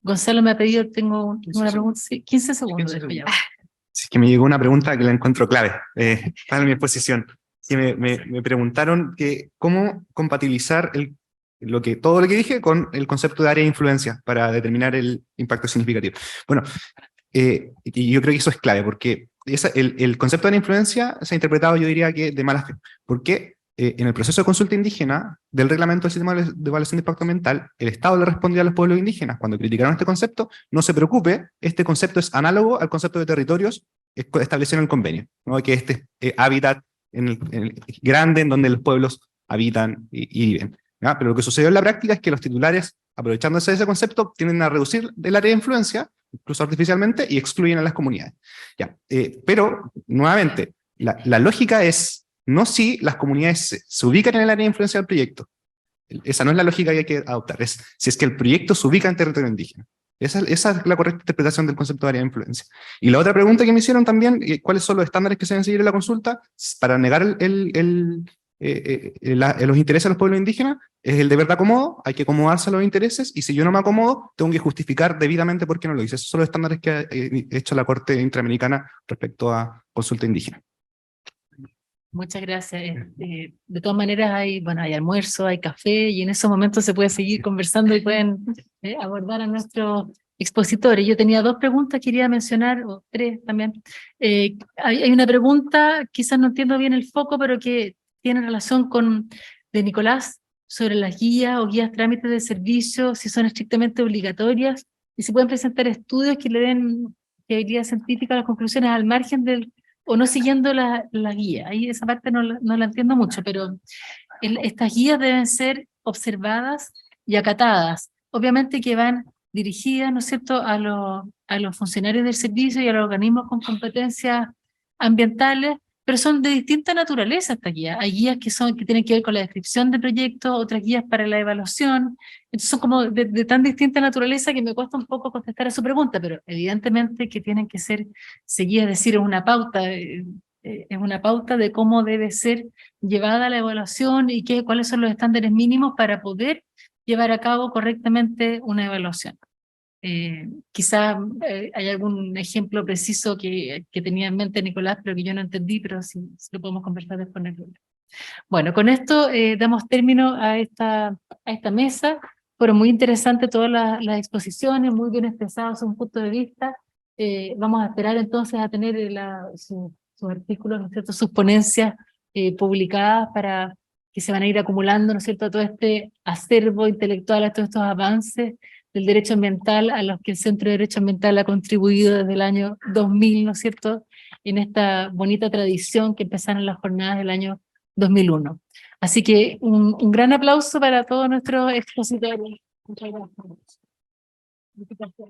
Gonzalo me ha pedido, tengo una pregunta, sí, 15 segundos. 15 segundos. Sí, que me llegó una pregunta que la encuentro clave para mi exposición. Que me preguntaron que cómo compatibilizar todo lo que dije con el concepto de área de influencia para determinar el impacto significativo. Bueno, y yo creo que eso es clave, porque el concepto de área de influencia se ha interpretado, yo diría que de mala fe. ¿Por qué? En el proceso de consulta indígena del reglamento del sistema de evaluación de impacto ambiental, el Estado le respondió a los pueblos indígenas cuando criticaron este concepto: no se preocupe, este concepto es análogo al concepto de territorios establecido en el convenio, ¿no? Que este hábitat grande en donde los pueblos habitan y viven, ¿ya? Pero lo que sucedió en la práctica es que los titulares, aprovechándose de ese concepto, tienden a reducir el área de influencia, incluso artificialmente, y excluyen a las comunidades. ¿Ya? Pero, nuevamente, la lógica es no si las comunidades se ubican en el área de influencia del proyecto. Esa no es la lógica que hay que adoptar, es si es que el proyecto se ubica en territorio indígena. Esa es la correcta interpretación del concepto de área de influencia. Y la otra pregunta que me hicieron también, ¿cuáles son los estándares que se deben seguir en la consulta para negar los intereses de los pueblos indígenas? Es el deber de acomodo, hay que acomodarse a los intereses, y si yo no me acomodo, tengo que justificar debidamente por qué no lo hice. Esos son los estándares que ha hecho la Corte Interamericana respecto a consulta indígena. Muchas gracias. De todas maneras hay almuerzo, hay café, y en esos momentos se puede seguir conversando y pueden abordar a nuestros expositores. Yo tenía 2 preguntas, quería mencionar, o 3 también. Hay una pregunta, quizás no entiendo bien el foco, pero que tiene relación de Nicolás, sobre las guías o guías trámites de servicio, si son estrictamente obligatorias, y si pueden presentar estudios que le den fiabilidad científica a las conclusiones al margen o no siguiendo la guía. Ahí esa parte no la entiendo mucho, pero estas guías deben ser observadas y acatadas. Obviamente que van dirigidas, ¿no es cierto?, a los funcionarios del servicio y a los organismos con competencias ambientales, pero son de distinta naturaleza estas guías. Hay guías que tienen que ver con la descripción de proyectos, otras guías para la evaluación. Entonces son como de tan distinta naturaleza que me cuesta un poco contestar a su pregunta, pero evidentemente que tienen que ser seguidas, es decir, es una pauta de cómo debe ser llevada la evaluación y cuáles son los estándares mínimos para poder llevar a cabo correctamente una evaluación. Quizá hay algún ejemplo preciso que tenía en mente Nicolás, pero que yo no entendí, pero si lo podemos conversar después. Bueno, con esto damos término a esta mesa. Fueron muy interesantes todas las exposiciones, muy bien expresados un punto de vista. Vamos a esperar entonces a tener sus artículos, ¿no es cierto?, sus ponencias publicadas, para que se van a ir acumulando, ¿no es cierto?, todo este acervo intelectual, a todos estos avances del derecho ambiental a los que el Centro de Derecho Ambiental ha contribuido desde el año 2000, ¿no es cierto?, en esta bonita tradición que empezaron las jornadas del año 2001. Así que un gran aplauso para todos nuestros expositores. Muchas gracias.